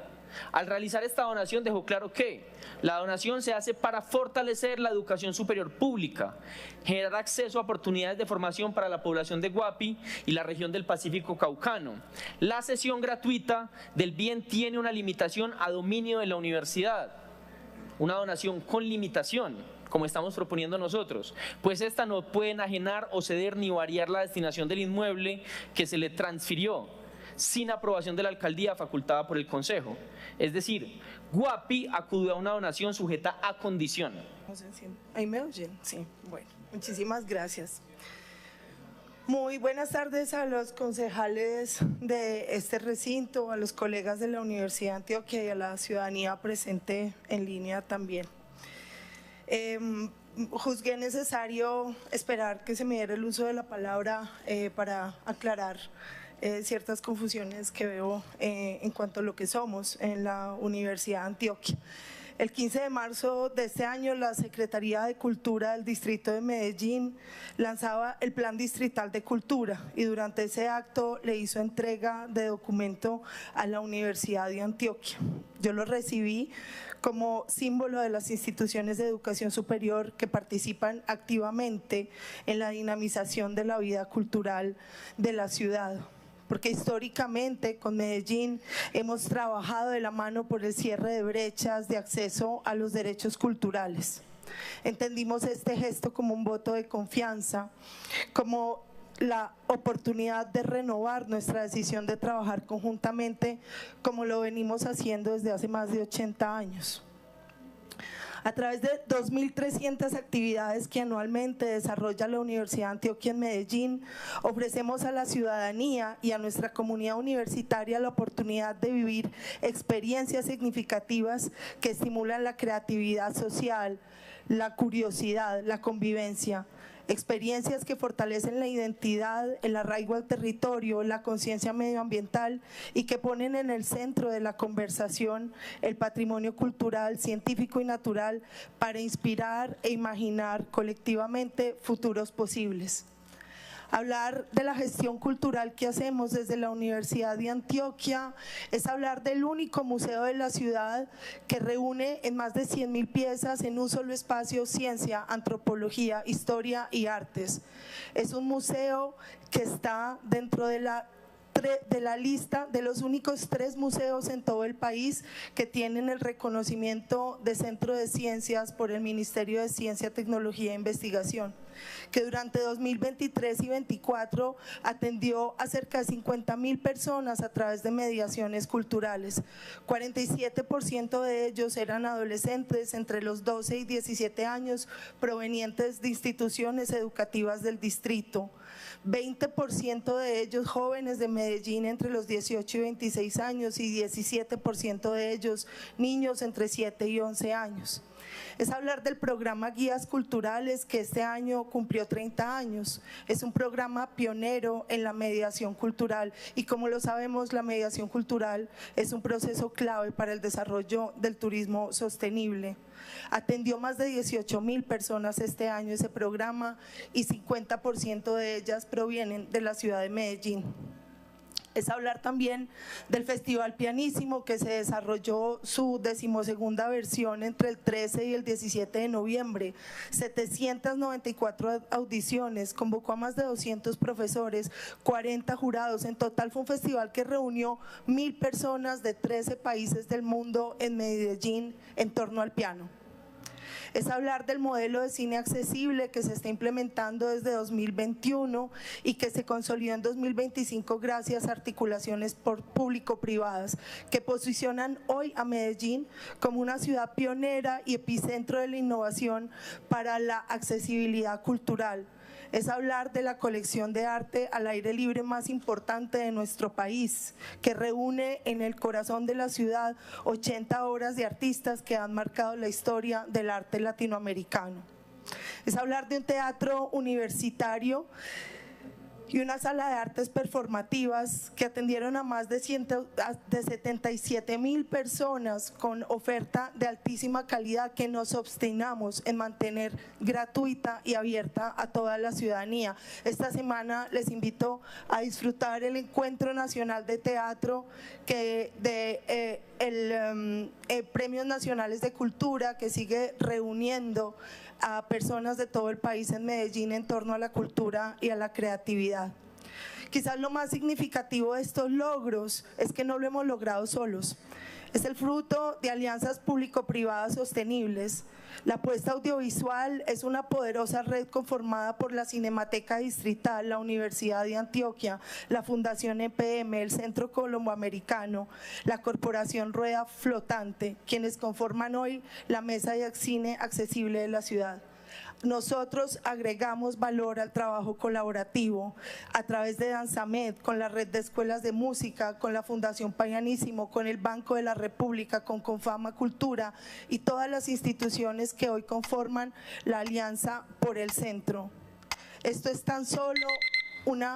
Al realizar esta donación dejó claro que la donación se hace para fortalecer la educación superior pública, generar acceso a oportunidades de formación para la población de Guapi y la región del Pacífico Caucano. La cesión gratuita del bien tiene una limitación a dominio de la universidad, una donación con limitación, como estamos proponiendo nosotros, pues esta no puede enajenar o ceder ni variar la destinación del inmueble que se le transfirió. sin aprobación de la alcaldía facultada por el consejo. Es decir, Guapi acudió a una donación sujeta a condición. ¿Ahí me oyen? Sí, bueno, muchísimas gracias. Muy buenas tardes a los concejales de este recinto, a los colegas de la Universidad de Antioquia y a la ciudadanía presente en línea también. Juzgué necesario esperar que se me diera el uso de la palabra para aclarar ciertas confusiones que veo en cuanto a lo que somos en la Universidad de Antioquia. El 15 de marzo de este año, la Secretaría de Cultura del Distrito de Medellín lanzaba el Plan Distrital de Cultura y durante ese acto le hizo entrega de documento a la Universidad de Antioquia. Yo lo recibí como símbolo de las instituciones de educación superior que participan activamente en la dinamización de la vida cultural de la ciudad. Porque históricamente con Medellín hemos trabajado de la mano por el cierre de brechas de acceso a los derechos culturales. Entendimos este gesto como un voto de confianza, como la oportunidad de renovar nuestra decisión de trabajar conjuntamente como lo venimos haciendo desde hace más de 80 años. A través de 2.300 actividades que anualmente desarrolla la Universidad de Antioquia en Medellín, ofrecemos a la ciudadanía y a nuestra comunidad universitaria la oportunidad de vivir experiencias significativas que estimulan la creatividad social, la curiosidad, la convivencia, experiencias que fortalecen la identidad, el arraigo al territorio, la conciencia medioambiental y que ponen en el centro de la conversación el patrimonio cultural, científico y natural para inspirar e imaginar colectivamente futuros posibles. Hablar de la gestión cultural que hacemos desde la Universidad de Antioquia es hablar del único museo de la ciudad que reúne en más de 100.000 piezas en un solo espacio ciencia, antropología, historia y artes. Es un museo que está dentro de la lista de los únicos 3 museos en todo el país que tienen el reconocimiento de Centro de Ciencias por el Ministerio de Ciencia, Tecnología e Investigación, que durante 2023 y 2024 atendió a cerca de 50.000 personas a través de mediaciones culturales. 47% de ellos eran adolescentes entre los 12 y 17 años provenientes de instituciones educativas del distrito. 20% de ellos jóvenes de Medellín entre los 18 y 26 años y 17% de ellos niños entre 7 y 11 años. Es hablar del programa Guías Culturales que este año cumplió 30 años. Es un programa pionero en la mediación cultural y como lo sabemos, la mediación cultural es un proceso clave para el desarrollo del turismo sostenible. Atendió más de 18.000 personas este año ese programa y 50% de ellas provienen de la ciudad de Medellín. Es hablar también del Festival Pianísimo que se desarrolló su 12ª versión entre el 13 y el 17 de noviembre, 794 audiciones, convocó a más de 200 profesores, 40 jurados, en total fue un festival que reunió 1.000 personas de 13 países del mundo en Medellín en torno al piano. Es hablar del modelo de cine accesible que se está implementando desde 2021 y que se consolidó en 2025 gracias a articulaciones público-privadas que posicionan hoy a Medellín como una ciudad pionera y epicentro de la innovación para la accesibilidad cultural. Es hablar de la colección de arte al aire libre más importante de nuestro país, que reúne en el corazón de la ciudad 80 obras de artistas que han marcado la historia del arte latinoamericano. Es hablar de un teatro universitario y una sala de artes performativas que atendieron a más de 77.000 personas con oferta de altísima calidad que nos obstinamos en mantener gratuita y abierta a toda la ciudadanía. Esta semana les invito a disfrutar el Encuentro Nacional de Teatro Premios Nacionales de Cultura que sigue reuniendo a personas de todo el país en Medellín en torno a la cultura y a la creatividad. Quizás lo más significativo de estos logros es que no lo hemos logrado solos. Es el fruto de alianzas público-privadas sostenibles. La apuesta audiovisual es una poderosa red conformada por la Cinemateca Distrital, la Universidad de Antioquia, la Fundación EPM, el Centro Colomboamericano, la Corporación Rueda Flotante, quienes conforman hoy la Mesa de Cine Accesible de la ciudad. Nosotros agregamos valor al trabajo colaborativo a través de Danzamed, con la red de escuelas de música, con la Fundación Payanísimo, con el Banco de la República, con Confama Cultura y todas las instituciones que hoy conforman la Alianza por el Centro. Esto es tan solo una...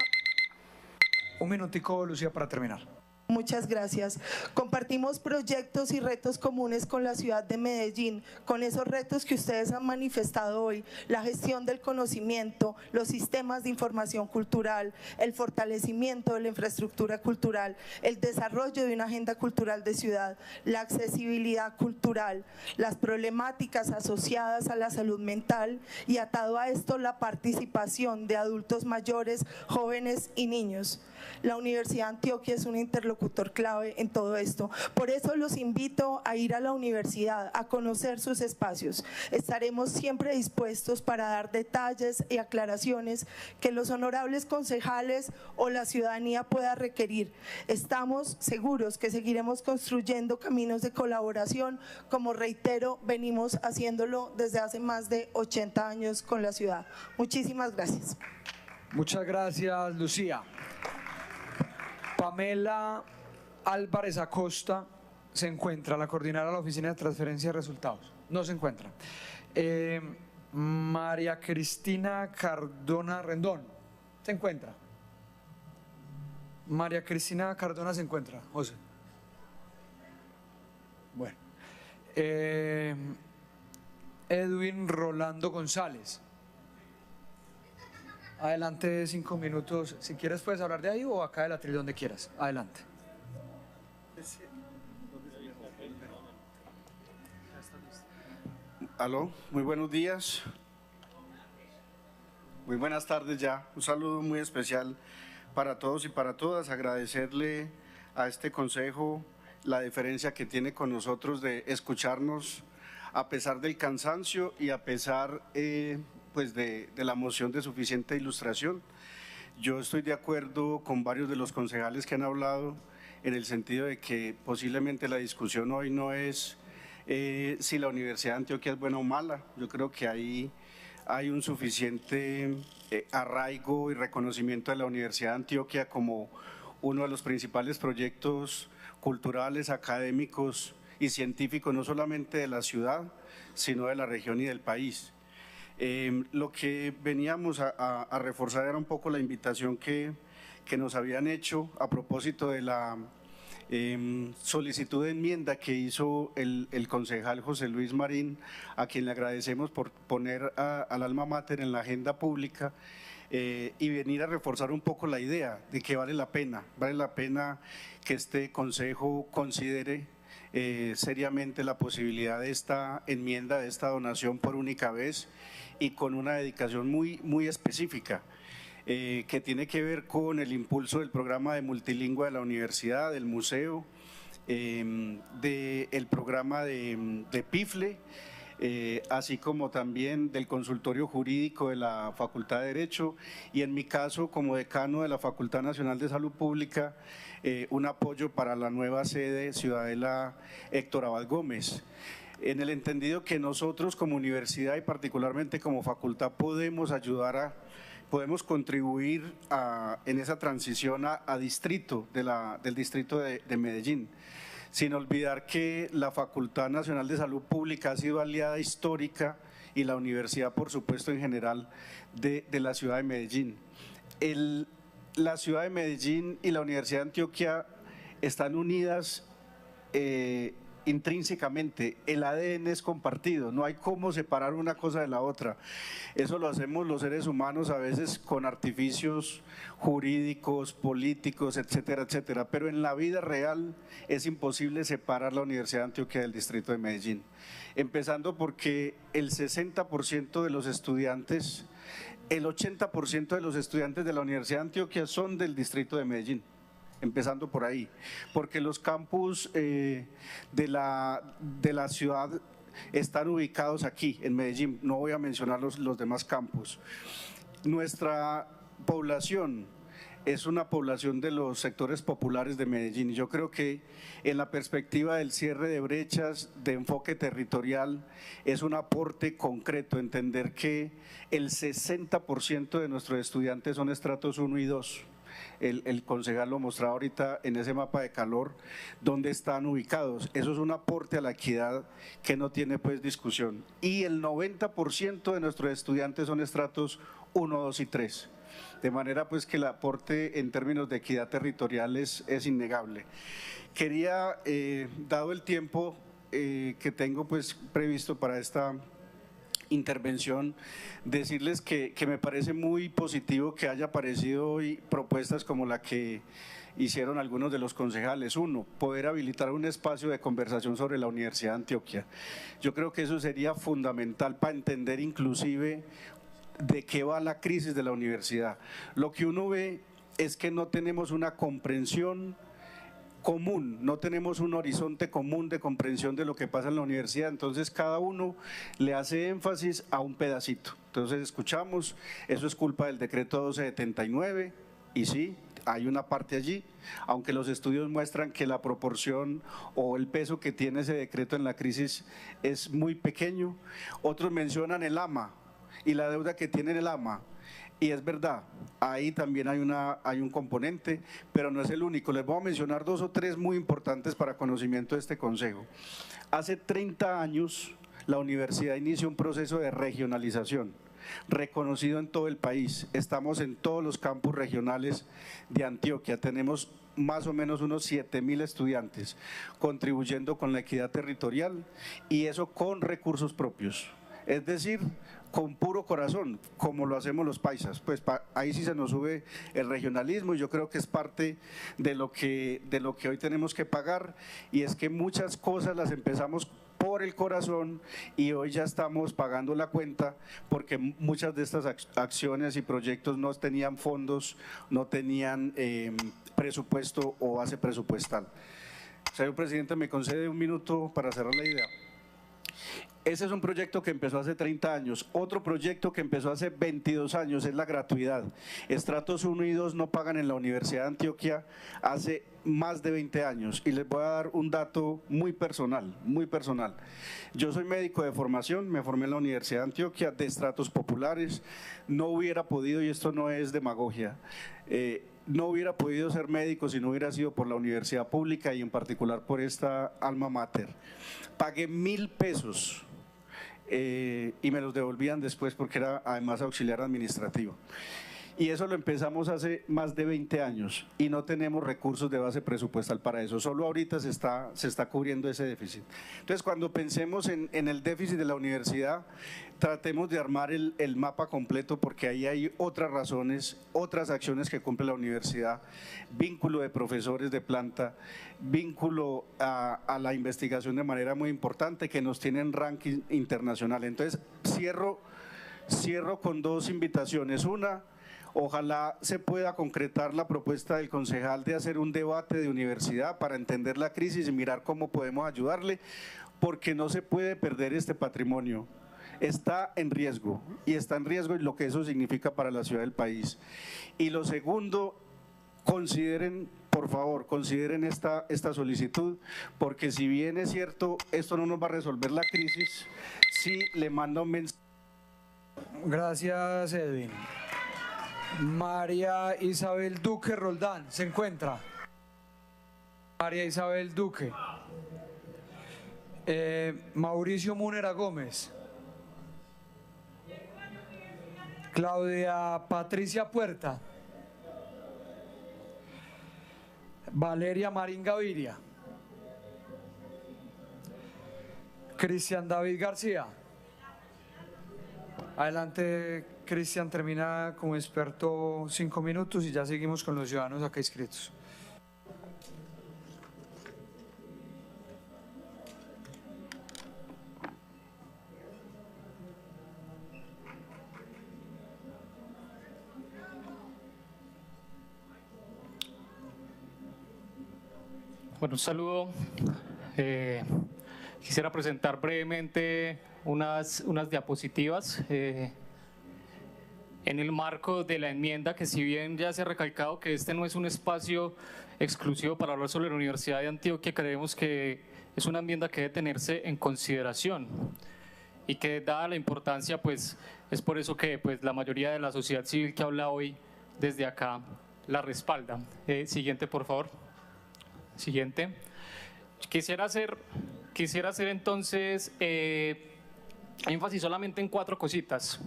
Un minutico, Lucía, para terminar. Muchas gracias. Compartimos proyectos y retos comunes con la ciudad de Medellín, con esos retos que ustedes han manifestado hoy: la gestión del conocimiento, los sistemas de información cultural, el fortalecimiento de la infraestructura cultural, el desarrollo de una agenda cultural de ciudad, la accesibilidad cultural, las problemáticas asociadas a la salud mental y, atado a esto, la participación de adultos mayores, jóvenes y niños. La Universidad de Antioquia es un interlocutor clave en todo esto. Por eso los invito a ir a la universidad, a conocer sus espacios. Estaremos siempre dispuestos para dar detalles y aclaraciones que los honorables concejales o la ciudadanía pueda requerir. Estamos seguros que seguiremos construyendo caminos de colaboración, como, reitero, venimos haciéndolo desde hace más de 80 años con la ciudad. Muchísimas gracias. Muchas gracias, Lucía. Pamela Álvarez Acosta se encuentra, la coordinadora de la Oficina de Transferencia de Resultados. No se encuentra. María Cristina Cardona Rendón se encuentra. María Cristina Cardona se encuentra. José. Bueno. Edwin Rolando González. Adelante, 5 minutos. Si quieres puedes hablar de ahí o acá del atril, donde quieras. Adelante. Aló, muy buenos días. Muy buenas tardes ya. Un saludo muy especial para todos y para todas. Agradecerle a este consejo la deferencia que tiene con nosotros de escucharnos a pesar del cansancio y a pesar pues de la moción de suficiente ilustración. Yo estoy de acuerdo con varios de los concejales que han hablado en el sentido de que posiblemente la discusión hoy no es si la Universidad de Antioquia es buena o mala. Yo creo que ahí hay un suficiente arraigo y reconocimiento de la Universidad de Antioquia como uno de los principales proyectos culturales, académicos y científicos, no solamente de la ciudad, sino de la región y del país. Lo que veníamos a reforzar era un poco la invitación que nos habían hecho a propósito de la solicitud de enmienda que hizo el concejal José Luis Marín, a quien le agradecemos por poner al alma mater en la agenda pública y venir a reforzar un poco la idea de que vale la pena que este consejo considere seriamente la posibilidad de esta enmienda, de esta donación por única vez y con una dedicación muy específica que tiene que ver con el impulso del programa de multilingüe de la universidad, del museo, del programa de PIFLE, así como también del consultorio jurídico de la Facultad de Derecho y en mi caso como decano de la Facultad Nacional de Salud Pública, un apoyo para la nueva sede Ciudadela Héctor Abad Gómez. En el entendido que nosotros como universidad y particularmente como facultad podemos ayudar podemos contribuir en esa transición a distrito, del distrito de Medellín, sin olvidar que la Facultad Nacional de Salud Pública ha sido aliada histórica y la universidad, por supuesto, en general, de la ciudad de Medellín. La ciudad de Medellín y la Universidad de Antioquia están unidas intrínsecamente, el ADN es compartido, no hay cómo separar una cosa de la otra. Eso lo hacemos los seres humanos a veces con artificios jurídicos, políticos, etcétera, etcétera, pero en la vida real es imposible separar la Universidad de Antioquia del distrito de Medellín, empezando porque el 60% de los estudiantes, el 80% de los estudiantes de la Universidad de Antioquia son del distrito de Medellín. empezando por ahí, porque los campus de la ciudad están ubicados aquí, en Medellín, no voy a mencionar los demás campus. Nuestra población es una población de los sectores populares de Medellín. Yo creo que en la perspectiva del cierre de brechas, de enfoque territorial, es un aporte concreto entender que el 60% de nuestros estudiantes son estratos 1 y 2. El concejal lo mostraba ahorita en ese mapa de calor, donde están ubicados. Eso es un aporte a la equidad que no tiene pues discusión. Y el 90% de nuestros estudiantes son estratos 1, 2 y 3. De manera pues que el aporte en términos de equidad territorial es innegable. Quería, dado el tiempo que tengo pues previsto para esta intervención, decirles que me parece muy positivo que haya aparecido hoy propuestas como la que hicieron algunos de los concejales. Uno, poder habilitar un espacio de conversación sobre la Universidad de Antioquia. Yo creo que eso sería fundamental para entender inclusive de qué va la crisis de la universidad. Lo que uno ve es que no tenemos una comprensión común, no tenemos un horizonte común de comprensión de lo que pasa en la universidad, entonces cada uno le hace énfasis a un pedacito. Entonces escuchamos, eso es culpa del decreto 1279, y sí, hay una parte allí, aunque los estudios muestran que la proporción o el peso que tiene ese decreto en la crisis es muy pequeño. Otros mencionan el AMA y la deuda que tiene el AMA, y es verdad, ahí también hay un componente, pero no es el único. Les voy a mencionar 2 o 3 muy importantes para conocimiento de este consejo. Hace 30 años la universidad inició un proceso de regionalización reconocido en todo el país. Estamos en todos los campus regionales de Antioquia, tenemos más o menos unos 7.000 estudiantes contribuyendo con la equidad territorial, y eso con recursos propios, es decir, con puro corazón, como lo hacemos los paisas. Pues ahí sí se nos sube el regionalismo, y yo creo que es parte de lo que hoy tenemos que pagar, y es que muchas cosas las empezamos por el corazón y hoy ya estamos pagando la cuenta, porque muchas de estas acciones y proyectos no tenían fondos, no tenían presupuesto o base presupuestal. Señor presidente, me concede un minuto para cerrar la idea. Ese es un proyecto que empezó hace 30 años. Otro proyecto que empezó hace 22 años es la gratuidad. Estratos 1 y 2 no pagan en la Universidad de Antioquia hace más de 20 años. Y les voy a dar un dato muy personal, muy personal. Yo soy médico de formación, me formé en la Universidad de Antioquia de estratos populares. No hubiera podido, y esto no es demagogia, no hubiera podido ser médico si no hubiera sido por la universidad pública y en particular por esta alma mater. Pagué 1.000 pesos y me los devolvían después porque era además auxiliar administrativo. Y eso lo empezamos hace más de 20 años y no tenemos recursos de base presupuestal para eso. Solo ahorita se está cubriendo ese déficit. Entonces, cuando pensemos en el déficit de la universidad, tratemos de armar el mapa completo, porque ahí hay otras razones, otras acciones que cumple la universidad, vínculo de profesores de planta, vínculo a la investigación de manera muy importante, que nos tienen ranking internacional. Entonces, cierro con 2 invitaciones. Una, ojalá se pueda concretar la propuesta del concejal de hacer un debate de universidad para entender la crisis y mirar cómo podemos ayudarle, porque no se puede perder este patrimonio. Está en riesgo, y está en riesgo lo que eso significa para la ciudad del país. Y lo segundo, consideren, por favor, consideren esta solicitud, porque si bien es cierto, esto no nos va a resolver la crisis, sí le manda un mensaje. Gracias, Edwin. María Isabel Duque Roldán, ¿se encuentra? María Isabel Duque. Mauricio Múnera Gómez. Claudia Patricia Puerta. Valeria Marín Gaviria. Cristian David García. Adelante, Cristian, termina como experto 5 minutos y ya seguimos con los ciudadanos acá inscritos. Bueno, un saludo. Quisiera presentar brevemente unas diapositivas en el marco de la enmienda, que si bien ya se ha recalcado que este no es un espacio exclusivo para hablar sobre la Universidad de Antioquia, creemos que es una enmienda que debe tenerse en consideración y que, dada la importancia, pues es por eso que pues la mayoría de la sociedad civil que habla hoy desde acá la respalda. Siguiente, por favor. Siguiente. Quisiera hacer entonces énfasis solamente en 4 cositas.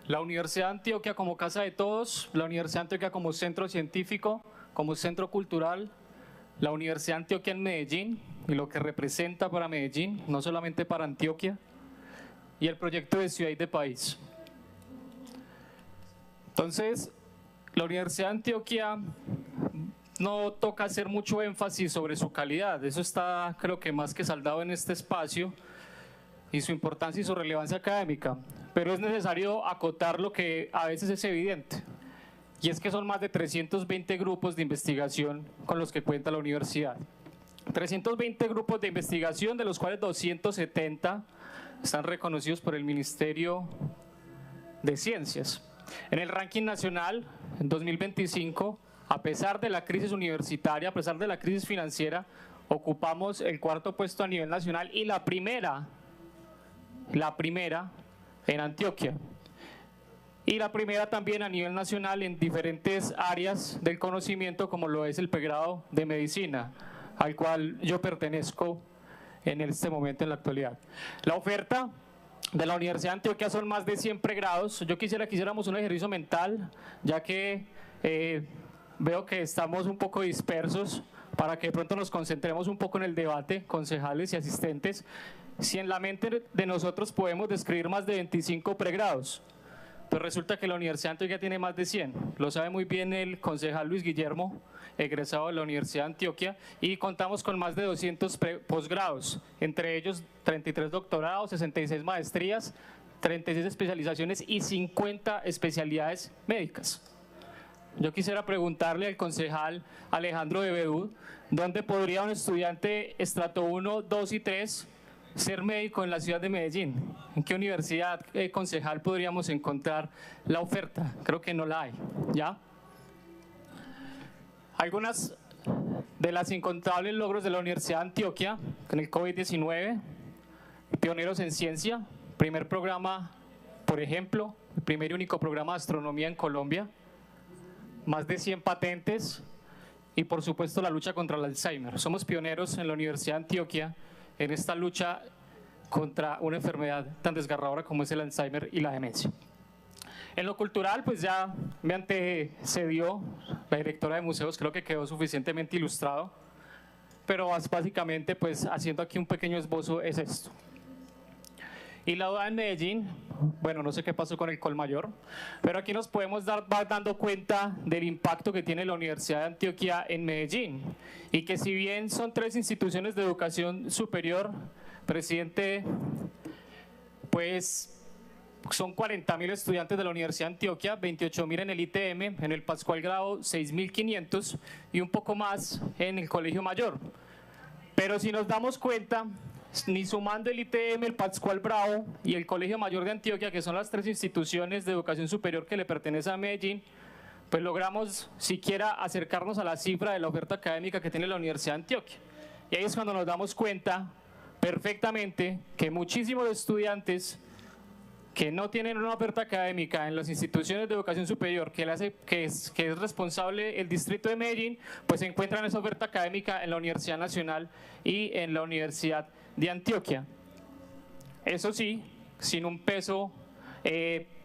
La Universidad de Antioquia como casa de todos, la Universidad de Antioquia como centro científico, como centro cultural, la Universidad de Antioquia en Medellín y lo que representa para Medellín, no solamente para Antioquia, y el proyecto de ciudad y de país. Entonces, la Universidad de Antioquia no toca hacer mucho énfasis sobre su calidad, eso está creo que más que saldado en este espacio, y su importancia y su relevancia académica, pero es necesario acotar lo que a veces es evidente, y es que son más de 320 grupos de investigación con los que cuenta la universidad. 320 grupos de investigación, de los cuales 270 están reconocidos por el Ministerio de Ciencias. En el ranking nacional, en 2025, a pesar de la crisis universitaria, a pesar de la crisis financiera, ocupamos el 4º puesto a nivel nacional y la primera en Antioquia. Y la primera también a nivel nacional en diferentes áreas del conocimiento, como lo es el pregrado de medicina, al cual yo pertenezco en este momento en la actualidad. La oferta de la Universidad de Antioquia son más de 100 pregrados. Yo quisiera que hiciéramos un ejercicio mental, ya que veo que estamos un poco dispersos, para que de pronto nos concentremos un poco en el debate, concejales y asistentes. Si en la mente de nosotros podemos describir más de 25 pregrados, pues resulta que la Universidad de Antioquia tiene más de 100. Lo sabe muy bien el concejal Luis Guillermo, egresado de la Universidad de Antioquia, y contamos con más de 200 posgrados, entre ellos 33 doctorados, 66 maestrías, 36 especializaciones y 50 especialidades médicas. Yo quisiera preguntarle al concejal Alejandro de Bedú, ¿dónde podría un estudiante estrato 1, 2 y 3 ser médico en la ciudad de Medellín? ¿En qué universidad, concejal, podríamos encontrar la oferta? Creo que no la hay, ¿ya? Algunas de las incontables logros de la Universidad de Antioquia con el COVID-19, pioneros en ciencia, primer programa, por ejemplo, el primer y único programa de astronomía en Colombia, más de 100 patentes y por supuesto la lucha contra el Alzheimer. Somos pioneros en la Universidad de Antioquia en esta lucha contra una enfermedad tan desgarradora como es el Alzheimer y la demencia. En lo cultural, pues ya me antecedió la directora de museos, creo que quedó suficientemente ilustrado, pero básicamente pues haciendo aquí un pequeño esbozo es esto. Y la UDA en Medellín, bueno, no sé qué pasó con el Colmayor, pero aquí nos podemos dar dando cuenta del impacto que tiene la Universidad de Antioquia en Medellín, y que si bien son 3 instituciones de educación superior, presidente, pues son 40.000 estudiantes de la Universidad de Antioquia, 28.000 en el ITM, en el Pascual Grau 6.500 y un poco más en el Colegio Mayor. Pero si nos damos cuenta, ni sumando el ITM, el Pascual Bravo y el Colegio Mayor de Antioquia, que son las 3 instituciones de educación superior que le pertenecen a Medellín, pues logramos siquiera acercarnos a la cifra de la oferta académica que tiene la Universidad de Antioquia. Y ahí es cuando nos damos cuenta perfectamente que muchísimos estudiantes que no tienen una oferta académica en las instituciones de educación superior que es responsable el distrito de Medellín, pues se encuentran esa oferta académica en la Universidad Nacional y en la Universidad de Antioquia. Eso sí, sin un peso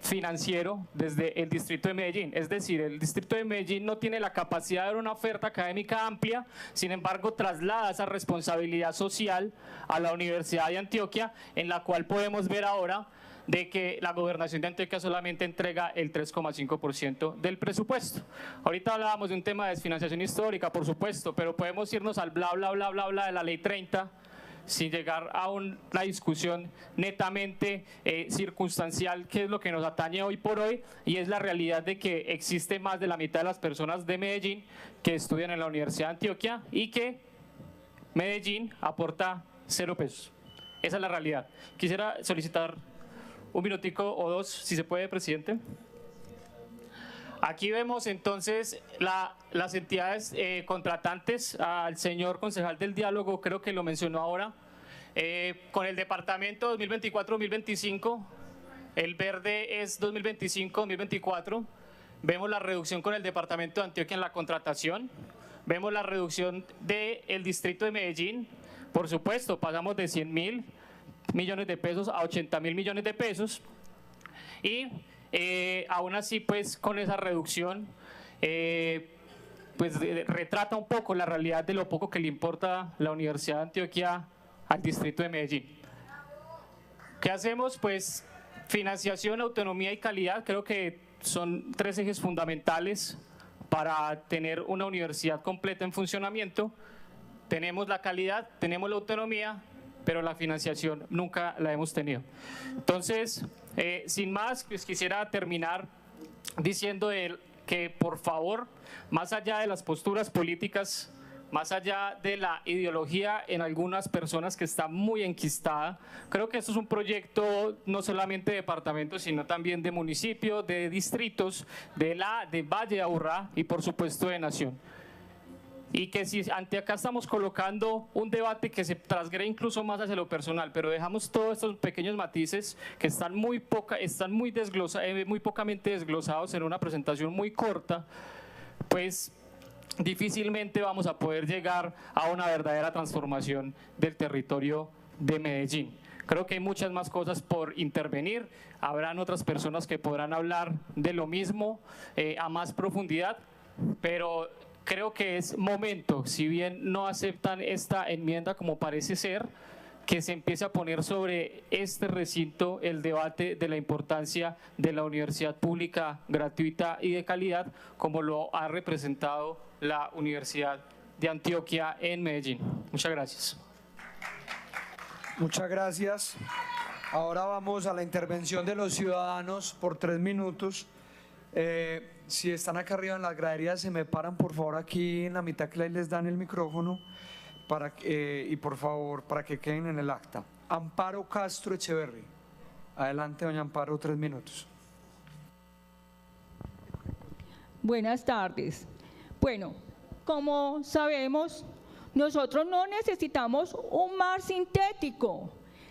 financiero desde el distrito de Medellín. Es decir, el distrito de Medellín no tiene la capacidad de dar una oferta académica amplia, sin embargo traslada esa responsabilidad social a la Universidad de Antioquia, en la cual podemos ver ahora de que la gobernación de Antioquia solamente entrega el 3,5% del presupuesto. Ahorita hablábamos de un tema de desfinanciación histórica, por supuesto, pero podemos irnos al bla, bla, bla, bla, bla de la ley 30, sin llegar a una discusión netamente circunstancial, que es lo que nos atañe hoy por hoy, y es la realidad de que existe más de la mitad de las personas de Medellín que estudian en la Universidad de Antioquia y que Medellín aporta 0 pesos. Esa es la realidad. Quisiera solicitar un minutico o dos, si se puede, presidente. Aquí vemos entonces las entidades contratantes. Al señor concejal del diálogo, creo que lo mencionó ahora, con el departamento 2024-2025, el verde es 2025-2024, vemos la reducción con el departamento de Antioquia en la contratación, vemos la reducción del distrito de Medellín, por supuesto, pasamos de 100.000 millones de pesos a 80.000 millones de pesos, y aún así, pues con esa reducción, pues retrata un poco la realidad de lo poco que le importa la Universidad de Antioquia al distrito de Medellín. ¿Qué hacemos? Pues financiación, autonomía y calidad. Creo que son 3 ejes fundamentales para tener una universidad completa en funcionamiento. Tenemos la calidad, tenemos la autonomía, pero la financiación nunca la hemos tenido. Entonces, sin más, pues quisiera terminar diciendo que por favor, más allá de las posturas políticas, más allá de la ideología en algunas personas que está muy enquistada, creo que esto es un proyecto no solamente de departamentos, sino también de municipios, de distritos, de Valle de Aburrá y por supuesto de Nación. Y que si ante acá estamos colocando un debate que se transgrede incluso más hacia lo personal, pero dejamos todos estos pequeños matices que están muy pocamente desglosados en una presentación muy corta, pues difícilmente vamos a poder llegar a una verdadera transformación del territorio de Medellín. Creo que hay muchas más cosas por intervenir, habrán otras personas que podrán hablar de lo mismo a más profundidad, pero creo que es momento, si bien no aceptan esta enmienda como parece ser, que se empiece a poner sobre este recinto el debate de la importancia de la universidad pública, gratuita y de calidad, como lo ha representado la Universidad de Antioquia en Medellín. Muchas gracias. Muchas gracias. Ahora vamos a la intervención de los ciudadanos por 3 minutos. Si están acá arriba en las graderías, se me paran por favor aquí en la mitad que les dan el micrófono y por favor para que queden en el acta. Amparo Castro Echeverri. Adelante, doña Amparo, 3 minutos. Buenas tardes. Bueno, como sabemos, nosotros no necesitamos un mar sintético,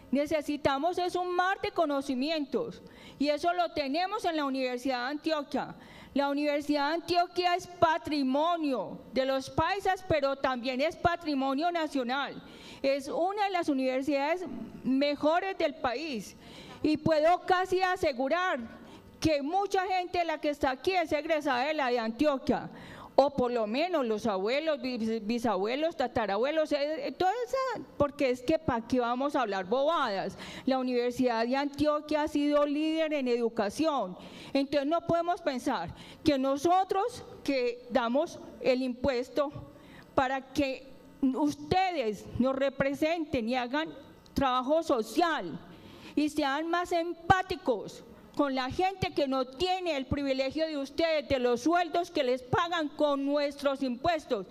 necesitamos es un mar de conocimientos y eso lo tenemos en la Universidad de Antioquia. La Universidad de Antioquia es patrimonio de los paisas, pero también es patrimonio nacional. Es una de las universidades mejores del país y puedo casi asegurar que mucha gente de la que está aquí es egresada de la de Antioquia, o por lo menos los abuelos, bisabuelos, tatarabuelos, porque es que ¿para qué vamos a hablar bobadas? La Universidad de Antioquia ha sido líder en educación, entonces no podemos pensar que nosotros que damos el impuesto para que ustedes nos representen y hagan trabajo social y sean más empáticos con la gente que no tiene el privilegio de ustedes, de los sueldos que les pagan con nuestros impuestos,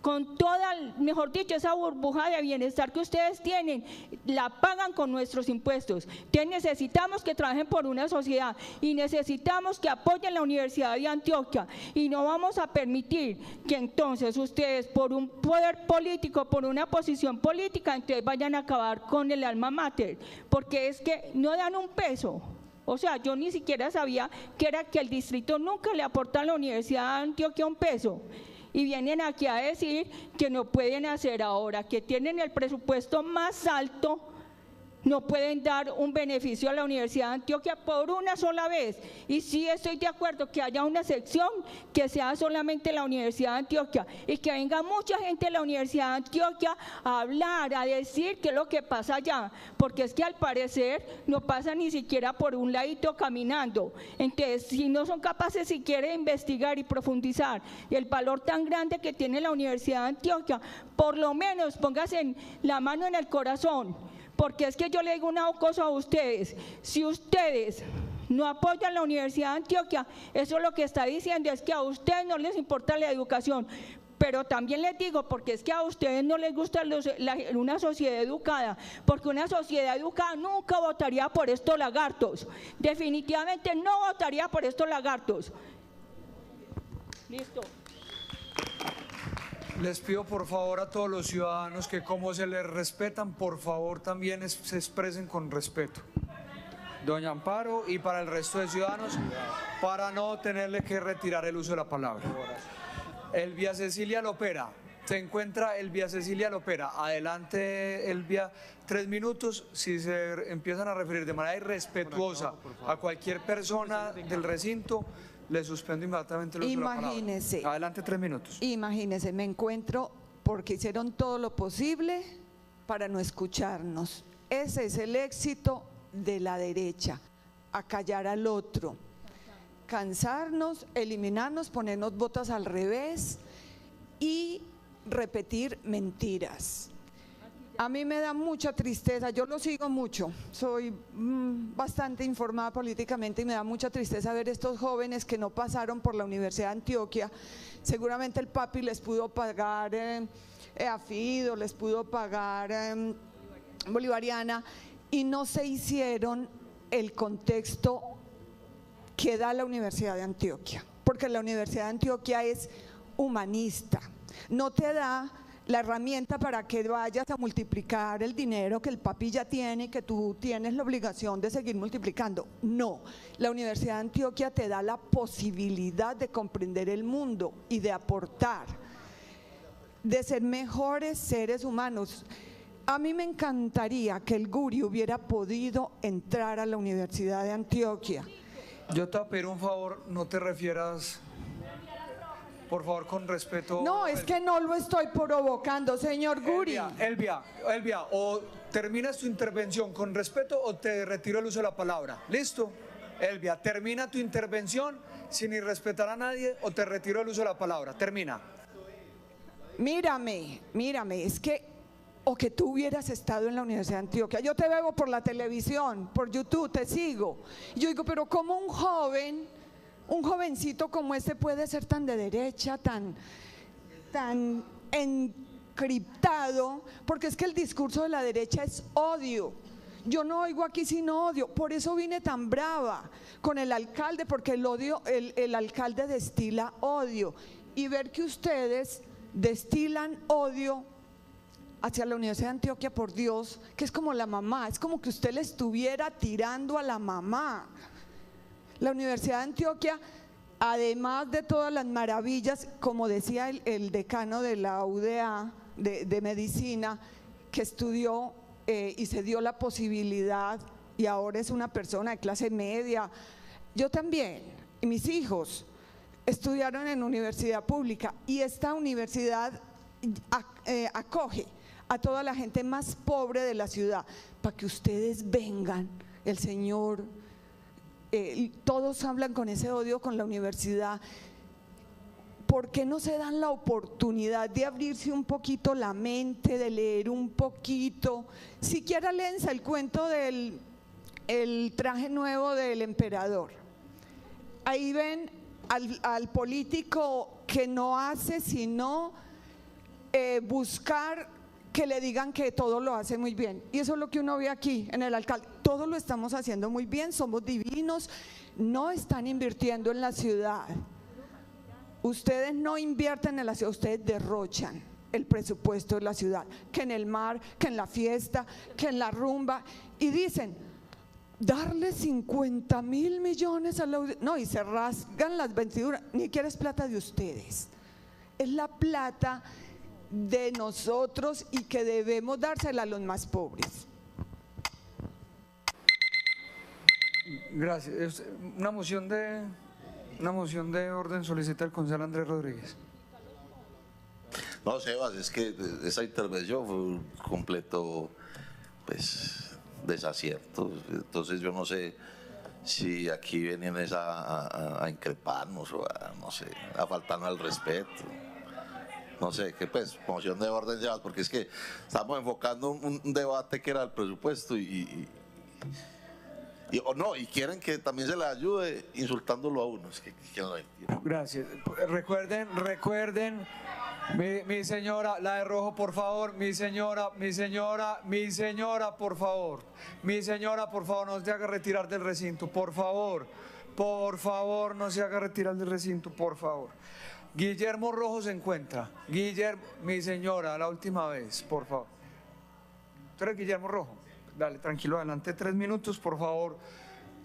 con toda, mejor dicho, esa burbuja de bienestar que ustedes tienen, la pagan con nuestros impuestos. Entonces necesitamos que trabajen por una sociedad y necesitamos que apoyen la Universidad de Antioquia y no vamos a permitir que entonces ustedes por un poder político, por una posición política, entonces vayan a acabar con el alma mater, porque es que no dan un peso. O sea, yo ni siquiera sabía que era que el distrito nunca le aporta a la Universidad de Antioquia un peso. Y vienen aquí a decir que no pueden hacer ahora, que tienen el presupuesto más alto, no pueden dar un beneficio a la Universidad de Antioquia por una sola vez. Y sí estoy de acuerdo que haya una sección que sea solamente la Universidad de Antioquia y que venga mucha gente de la Universidad de Antioquia a hablar, a decir qué es lo que pasa allá, porque es que al parecer no pasa ni siquiera por un ladito caminando. Entonces, si no son capaces siquiera de investigar y profundizar el valor tan grande que tiene la Universidad de Antioquia, por lo menos pónganse la mano en el corazón. Porque es que yo le digo una cosa a ustedes, si ustedes no apoyan la Universidad de Antioquia, eso lo que está diciendo es que a ustedes no les importa la educación, Pero también les digo, porque es que a ustedes no les gusta una sociedad educada, porque una sociedad educada nunca votaría por estos lagartos. Definitivamente no votaría por estos lagartos. Listo. Les pido por favor a todos los ciudadanos que como se les respetan, por favor también se expresen con respeto. Doña Amparo, y para el resto de ciudadanos, para no tenerle que retirar el uso de la palabra. Elvia Cecilia Lopera, se encuentra Elvia Cecilia Lopera. Adelante, Elvia, 3 minutos. Si se empiezan a referir de manera irrespetuosa a cualquier persona del recinto, le suspendo inmediatamente el uso de la palabra. Imagínese. Adelante, 3 minutos. Imagínese, me encuentro porque hicieron todo lo posible para no escucharnos. Ese es el éxito de la derecha, acallar al otro, cansarnos, eliminarnos, ponernos botas al revés y repetir mentiras. A mí me da mucha tristeza, yo lo sigo mucho, soy bastante informada políticamente y me da mucha tristeza ver estos jóvenes que no pasaron por la Universidad de Antioquia. Seguramente el papi les pudo pagar AFIDO, les pudo pagar Bolivariana, y no se hicieron el contexto que da la Universidad de Antioquia, porque la Universidad de Antioquia es humanista, no te da la herramienta para que vayas a multiplicar el dinero que el papi ya tiene y que tú tienes la obligación de seguir multiplicando. No, la Universidad de Antioquia te da la posibilidad de comprender el mundo y de aportar, de ser mejores seres humanos. A mí me encantaría que el Guri hubiera podido entrar a la Universidad de Antioquia. Yo te pido un favor, no te refieras, por favor, con respeto. No, es que no lo estoy provocando, señor Guri. Elvia, o terminas tu intervención con respeto o te retiro el uso de la palabra. ¿Listo? Elvia, termina tu intervención sin irrespetar a nadie o te retiro el uso de la palabra. Termina. Mírame, es que o que tú hubieras estado en la Universidad de Antioquia. Yo te veo por la televisión, por YouTube, te sigo. Yo digo, pero ¿cómo un jovencito como este puede ser tan de derecha, tan encriptado? Porque es que el discurso de la derecha es odio. Yo no oigo aquí sino odio, por eso vine tan brava con el alcalde, porque el odio, el alcalde destila odio. Y ver que ustedes destilan odio hacia la Universidad de Antioquia, por Dios, que es como la mamá, es como que usted le estuviera tirando a la mamá. La Universidad de Antioquia, además de todas las maravillas, como decía el decano de la UDA de medicina, que estudió y se dio la posibilidad y ahora es una persona de clase media. Yo también, y mis hijos estudiaron en universidad pública, y esta universidad acoge a toda la gente más pobre de la ciudad, para que ustedes vengan. El señor, todos hablan con ese odio con la universidad. ¿Por qué no se dan la oportunidad de abrirse un poquito la mente, de leer un poquito? Siquiera léense el cuento del traje nuevo del emperador. Ahí ven al político que no hace sino buscar que le digan que todo lo hace muy bien, y eso es lo que uno ve aquí en el alcalde. Todo lo estamos haciendo muy bien, somos divinos, no están invirtiendo en la ciudad. Ustedes no invierten en la ciudad, ustedes derrochan el presupuesto de la ciudad, que en el mar, que en la fiesta, que en la rumba, y dicen darle 50.000 millones a la... No, y se rasgan las vestiduras. Ni siquiera es plata de ustedes, es la plata de nosotros y que debemos dársela a los más pobres. Gracias. Una moción de orden solicita el concejal Andrés Rodríguez. No, Sebas, es que esa intervención fue un completo desacierto. Entonces yo no sé si aquí vienen a increparnos o a faltarnos al respeto. No sé, qué moción de orden llevas, porque es que estamos enfocando un debate que era el presupuesto y quieren que también se le ayude insultándolo a uno. Es que no lo entiendo. Gracias. Recuerden Mi señora, la de rojo, por favor. Mi señora, por favor. Mi señora, por favor, no se haga retirar del recinto, por favor. Por favor, no se haga retirar del recinto, por favor. Guillermo Rojo se encuentra. Guillermo, mi señora, la última vez, por favor. ¿Tú eres Guillermo Rojo? Dale, tranquilo, adelante 3 minutos, por favor.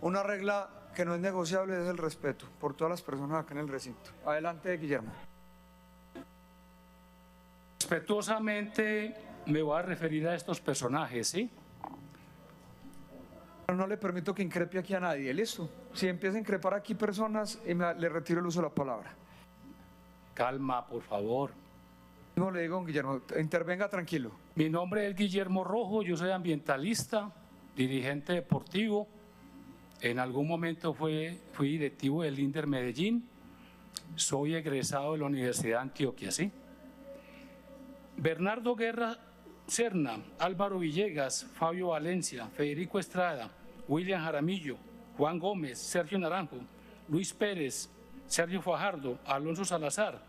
Una regla que no es negociable es el respeto por todas las personas acá en el recinto. Adelante, Guillermo. Respetuosamente me voy a referir a estos personajes, ¿sí? No le permito que increpe aquí a nadie, ¿listo? Si empieza a increpar aquí personas, le retiro el uso de la palabra. Calma, por favor. No le digo, Guillermo, intervenga tranquilo. Mi nombre es Guillermo Rojo, yo soy ambientalista, dirigente deportivo. En algún momento fui directivo del INDER Medellín. Soy egresado de la Universidad de Antioquia, ¿sí? Bernardo Guerra Serna, Álvaro Villegas, Fabio Valencia, Federico Estrada, William Jaramillo, Juan Gómez, Sergio Naranjo, Luis Pérez, Sergio Fajardo, Alonso Salazar,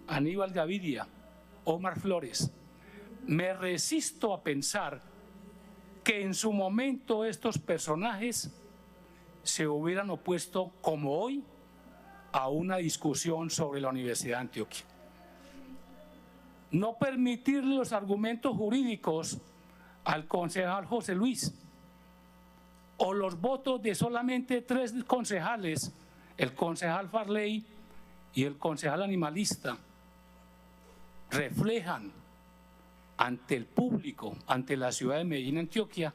Aníbal Gaviria, Omar Flores. Me resisto a pensar que en su momento estos personajes se hubieran opuesto, como hoy, a una discusión sobre la Universidad de Antioquia. No permitirle los argumentos jurídicos al concejal José Luis o los votos de solamente 3 concejales, el concejal Farley y el concejal animalista, reflejan ante el público, ante la ciudad de Medellín, Antioquia,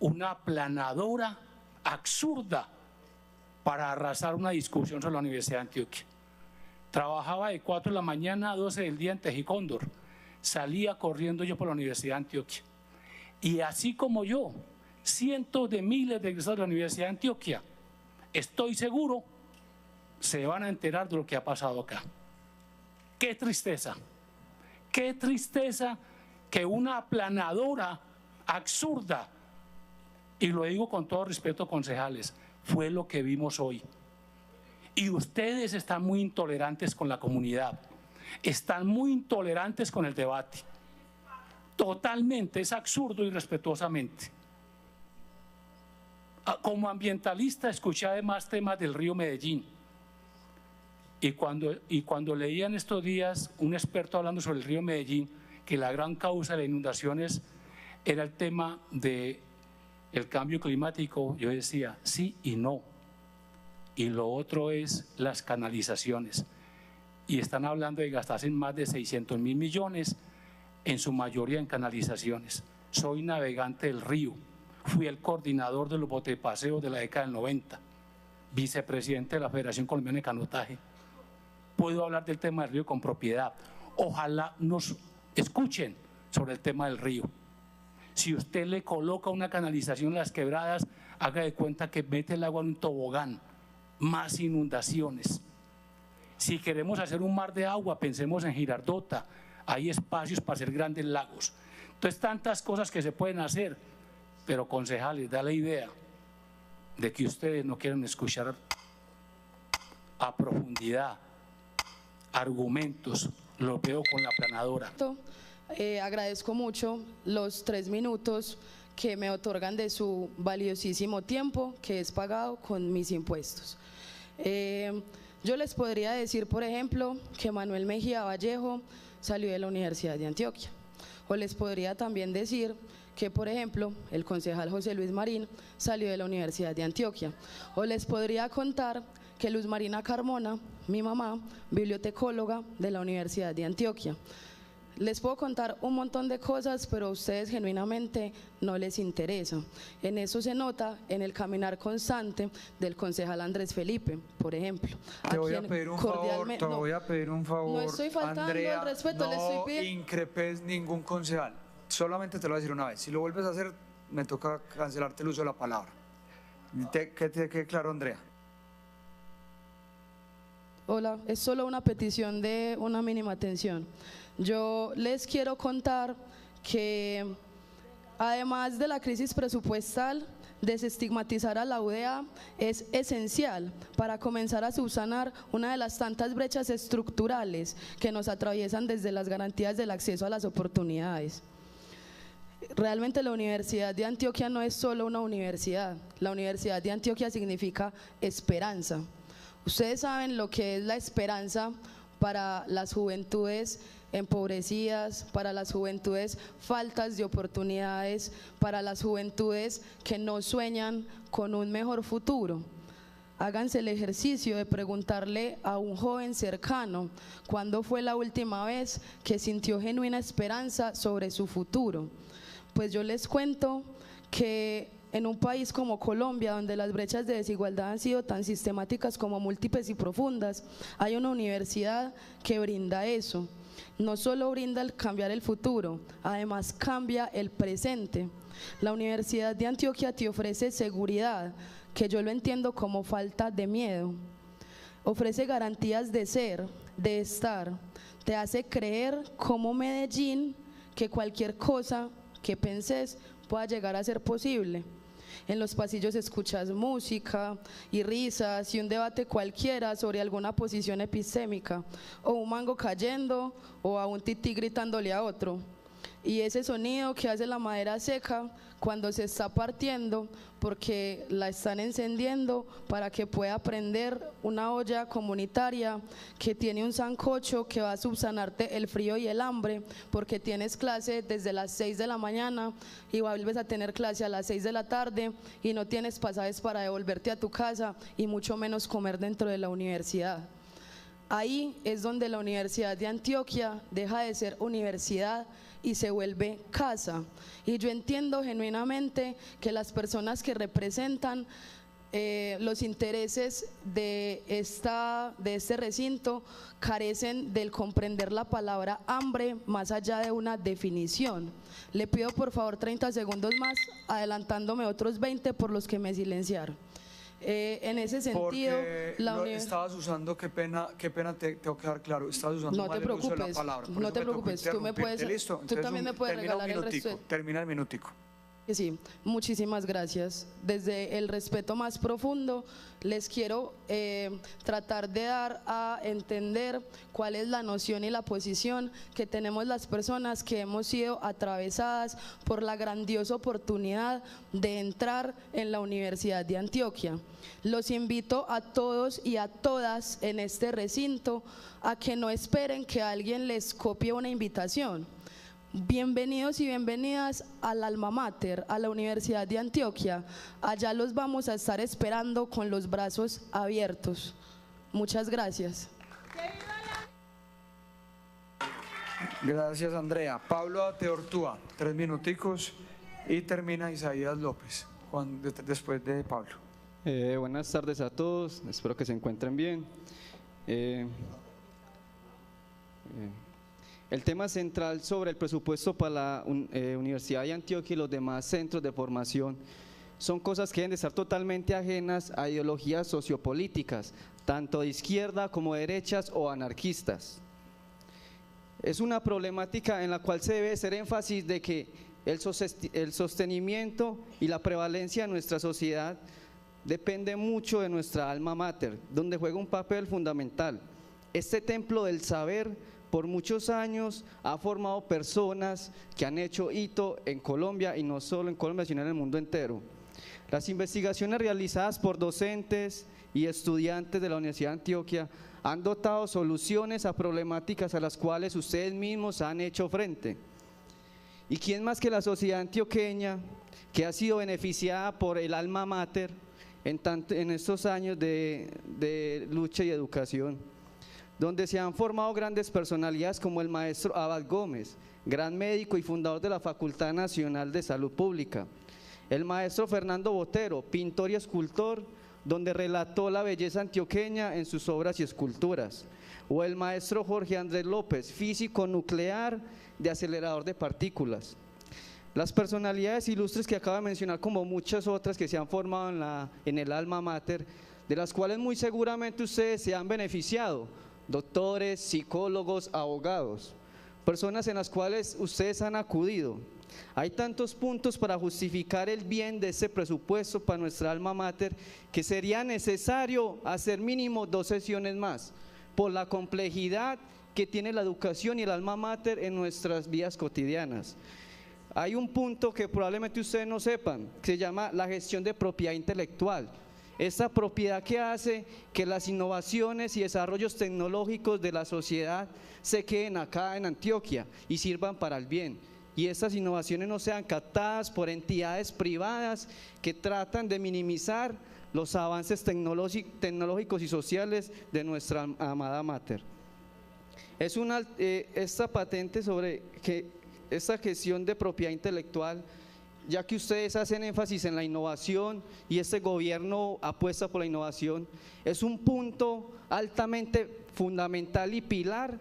una aplanadora absurda para arrasar una discusión sobre la Universidad de Antioquia. Trabajaba de 4 de la mañana a 12 del día en Tejicóndor. Salía corriendo yo por la Universidad de Antioquia. Y así como yo, cientos de miles de egresados de la Universidad de Antioquia, estoy seguro, se van a enterar de lo que ha pasado acá. ¡Qué tristeza! ¡Qué tristeza que una aplanadora absurda, y lo digo con todo respeto, concejales, fue lo que vimos hoy! Y ustedes están muy intolerantes con la comunidad, están muy intolerantes con el debate. Totalmente, es absurdo y irrespetuosamente. Como ambientalista escuché además temas del río Medellín. Y cuando leía en estos días un experto hablando sobre el río Medellín, que la gran causa de las inundaciones era el tema del cambio climático, yo decía sí y no. Y lo otro es las canalizaciones. Y están hablando de gastarse más de 600.000 millones, en su mayoría en canalizaciones. Soy navegante del río, fui el coordinador de los botepaseos de la década del 90, vicepresidente de la Federación Colombiana de Canotaje. Puedo hablar del tema del río con propiedad. Ojalá nos escuchen sobre el tema del río. Si usted le coloca una canalización en las quebradas, haga de cuenta que mete el agua en un tobogán. Más inundaciones. Si queremos hacer un mar de agua, pensemos en Girardota, hay espacios para hacer grandes lagos. Entonces, tantas cosas que se pueden hacer, pero concejales, da la idea de que ustedes no quieren escuchar a profundidad argumentos. Lo veo con la aplanadora. Agradezco mucho los 3 minutos que me otorgan de su valiosísimo tiempo, que es pagado con mis impuestos. Yo les podría decir, por ejemplo, que Manuel Mejía Vallejo salió de la Universidad de Antioquia. O les podría también decir que, por ejemplo, el concejal José Luis Marín salió de la Universidad de Antioquia. O les podría contar que Luz Marina Carmona, mi mamá, bibliotecóloga de la Universidad de Antioquia. Les puedo contar un montón de cosas, pero a ustedes genuinamente no les interesa. En eso se nota en el caminar constante del concejal Andrés Felipe, por ejemplo. Te voy a pedir un favor, no estoy faltando Andrea, al respeto, le estoy pidiendo. No increpes ningún concejal, solamente te lo voy a decir una vez. Si lo vuelves a hacer, me toca cancelarte el uso de la palabra. Que te quede claro, Andrea. Hola, es solo una petición de una mínima atención. Yo les quiero contar que además de la crisis presupuestal, desestigmatizar a la UdeA es esencial para comenzar a subsanar una de las tantas brechas estructurales que nos atraviesan desde las garantías del acceso a las oportunidades. Realmente la Universidad de Antioquia no es solo una universidad, la Universidad de Antioquia significa esperanza. Ustedes saben lo que es la esperanza para las juventudes empobrecidas, para las juventudes faltas de oportunidades, para las juventudes que no sueñan con un mejor futuro. Háganse el ejercicio de preguntarle a un joven cercano cuándo fue la última vez que sintió genuina esperanza sobre su futuro. Pues yo les cuento que en un país como Colombia, donde las brechas de desigualdad han sido tan sistemáticas como múltiples y profundas, hay una universidad que brinda eso. No solo brinda el cambiar el futuro, además cambia el presente. La Universidad de Antioquia te ofrece seguridad, que yo lo entiendo como falta de miedo. Ofrece garantías de ser, de estar. Te hace creer como Medellín que cualquier cosa que penses pueda llegar a ser posible. En los pasillos escuchas música y risas y un debate cualquiera sobre alguna posición epistémica, o un mango cayendo o a un tití gritándole a otro. Y ese sonido que hace la madera seca cuando se está partiendo porque la están encendiendo para que pueda prender una olla comunitaria que tiene un sancocho que va a subsanarte el frío y el hambre, porque tienes clase desde las 6 de la mañana y vuelves a tener clase a las 6 de la tarde y no tienes pasajes para devolverte a tu casa y mucho menos comer dentro de la universidad. Ahí es donde la Universidad de Antioquia deja de ser universidad y se vuelve casa. Y yo entiendo genuinamente que las personas que representan los intereses de este recinto carecen del comprender la palabra hambre más allá de una definición. Le pido por favor 30 segundos más, adelantándome otros 20 por los que me silenciaron. En ese sentido, estabas usando, qué pena te tengo que dejar claro, estabas usando mal el uso de la palabra. No te preocupes, tú me puedes, listo. tú también me puedes regalar el resto. Termina el minutico. Sí, muchísimas gracias. Desde el respeto más profundo, les quiero tratar de dar a entender cuál es la noción y la posición que tenemos las personas que hemos sido atravesadas por la grandiosa oportunidad de entrar en la Universidad de Antioquia. Los invito a todos y a todas en este recinto a que no esperen que alguien les copie una invitación. Bienvenidos y bienvenidas al Alma Mater, a la Universidad de Antioquia. Allá los vamos a estar esperando con los brazos abiertos. Muchas gracias. Gracias, Andrea. Pablo Ateortúa, 3 minuticos y termina Isaías López, después de Pablo. Buenas tardes a todos, espero que se encuentren bien. El tema central sobre el presupuesto para la Universidad de Antioquia y los demás centros de formación son cosas que deben de estar totalmente ajenas a ideologías sociopolíticas, tanto de izquierda como de derechas o anarquistas. Es una problemática en la cual se debe hacer énfasis de que el sostenimiento y la prevalencia de nuestra sociedad depende mucho de nuestra alma mater, donde juega un papel fundamental. Este templo del saber por muchos años ha formado personas que han hecho hito en Colombia, y no solo en Colombia, sino en el mundo entero. Las investigaciones realizadas por docentes y estudiantes de la Universidad de Antioquia han dotado soluciones a problemáticas a las cuales ustedes mismos han hecho frente. ¿Y quién más que la sociedad antioqueña, que ha sido beneficiada por el alma mater en estos años de lucha y educación, donde se han formado grandes personalidades como el maestro Abad Gómez, gran médico y fundador de la Facultad Nacional de Salud Pública; el maestro Fernando Botero, pintor y escultor, donde relató la belleza antioqueña en sus obras y esculturas; o el maestro Jorge Andrés López, físico nuclear de acelerador de partículas. Las personalidades ilustres que acabo de mencionar, como muchas otras que se han formado en el alma mater, de las cuales muy seguramente ustedes se han beneficiado: doctores, psicólogos, abogados, personas en las cuales ustedes han acudido. Hay tantos puntos para justificar el bien de este presupuesto para nuestra alma mater que sería necesario hacer mínimo 2 sesiones más, por la complejidad que tiene la educación y el alma mater en nuestras vidas cotidianas. Hay un punto que probablemente ustedes no sepan, que se llama la gestión de propiedad intelectual. Esta propiedad que hace que las innovaciones y desarrollos tecnológicos de la sociedad se queden acá en Antioquia y sirvan para el bien. Y estas innovaciones no sean captadas por entidades privadas que tratan de minimizar los avances tecnológicos y sociales de nuestra amada mater. Esta patente sobre esta gestión de propiedad intelectual, ya que ustedes hacen énfasis en la innovación y este gobierno apuesta por la innovación, es un punto altamente fundamental y pilar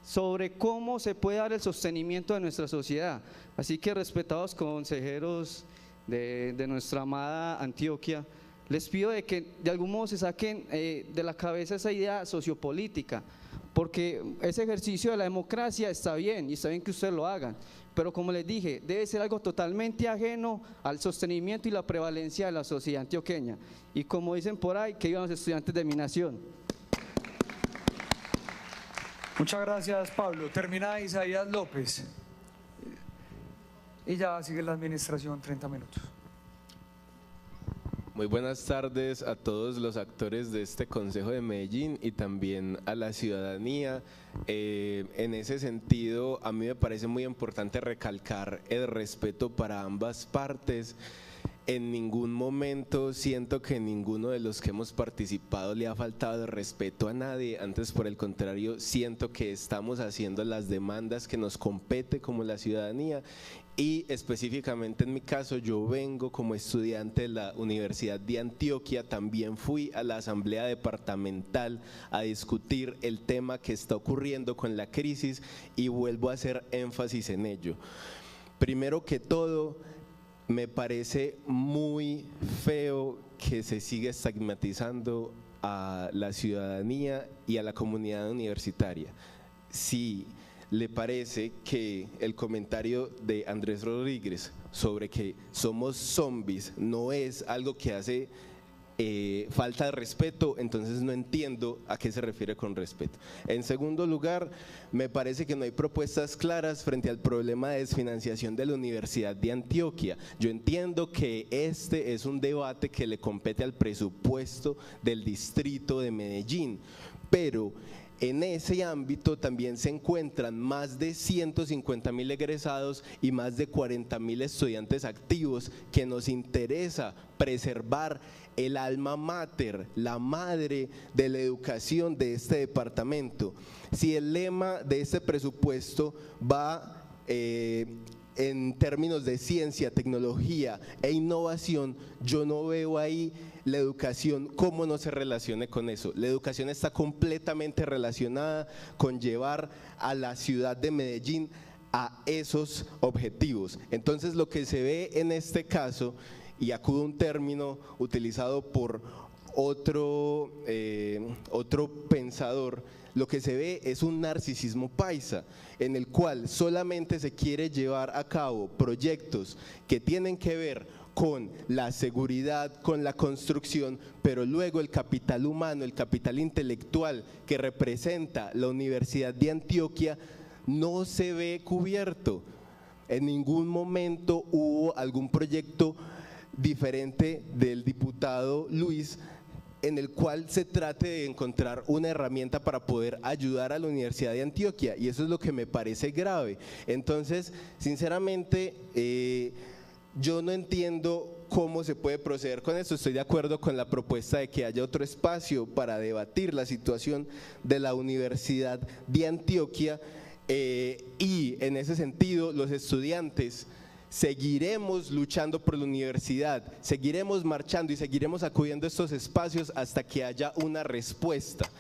sobre cómo se puede dar el sostenimiento de nuestra sociedad. Así que, respetados consejeros de nuestra amada Antioquia, les pido de que de algún modo se saquen de la cabeza esa idea sociopolítica, porque ese ejercicio de la democracia está bien y está bien que ustedes lo hagan, pero como les dije, debe ser algo totalmente ajeno al sostenimiento y la prevalencia de la sociedad antioqueña. Y como dicen por ahí, que vivan los estudiantes de mi nación. Muchas gracias, Pablo. Termina Isaías López. Y ya sigue la administración, 30 minutos. Muy buenas tardes a todos los actores de este Consejo de Medellín y también a la ciudadanía. En ese sentido, a mí me parece muy importante recalcar el respeto para ambas partes. En ningún momento siento que ninguno de los que hemos participado le ha faltado el respeto a nadie, antes por el contrario siento que estamos haciendo las demandas que nos compete como la ciudadanía y específicamente en mi caso yo vengo como estudiante de la Universidad de Antioquia, también fui a la asamblea departamental a discutir el tema que está ocurriendo con la crisis y vuelvo a hacer énfasis en ello. Primero que todo, me parece muy feo que se siga estigmatizando a la ciudadanía y a la comunidad universitaria. Si le parece que el comentario de Andrés Rodríguez sobre que somos zombies no es algo que hace falta de respeto, entonces no entiendo a qué se refiere con respeto. En segundo lugar, me parece que no hay propuestas claras frente al problema de desfinanciación de la Universidad de Antioquia. Yo entiendo que este es un debate que le compete al presupuesto del distrito de Medellín, pero en ese ámbito también se encuentran más de 150.000 egresados y más de 40.000 estudiantes activos que nos interesa preservar el alma mater, la madre de la educación de este departamento. Si el lema de este presupuesto va en términos de ciencia, tecnología e innovación, yo no veo ahí la educación cómo no se relacione con eso. La educación está completamente relacionada con llevar a la ciudad de Medellín a esos objetivos. Entonces lo que se ve en este caso, y acudo a un término utilizado por otro pensador, lo que se ve es un narcisismo paisa, en el cual solamente se quiere llevar a cabo proyectos que tienen que ver con la seguridad, con la construcción, pero luego el capital humano, el capital intelectual que representa la Universidad de Antioquia no se ve cubierto. En ningún momento hubo algún proyecto diferente del diputado Luis en el cual se trate de encontrar una herramienta para poder ayudar a la Universidad de Antioquia, y eso es lo que me parece grave. Entonces, sinceramente, yo no entiendo cómo se puede proceder con esto. Estoy de acuerdo con la propuesta de que haya otro espacio para debatir la situación de la Universidad de Antioquia, y en ese sentido los estudiantes seguiremos luchando por la universidad, seguiremos marchando y seguiremos acudiendo a estos espacios hasta que haya una respuesta.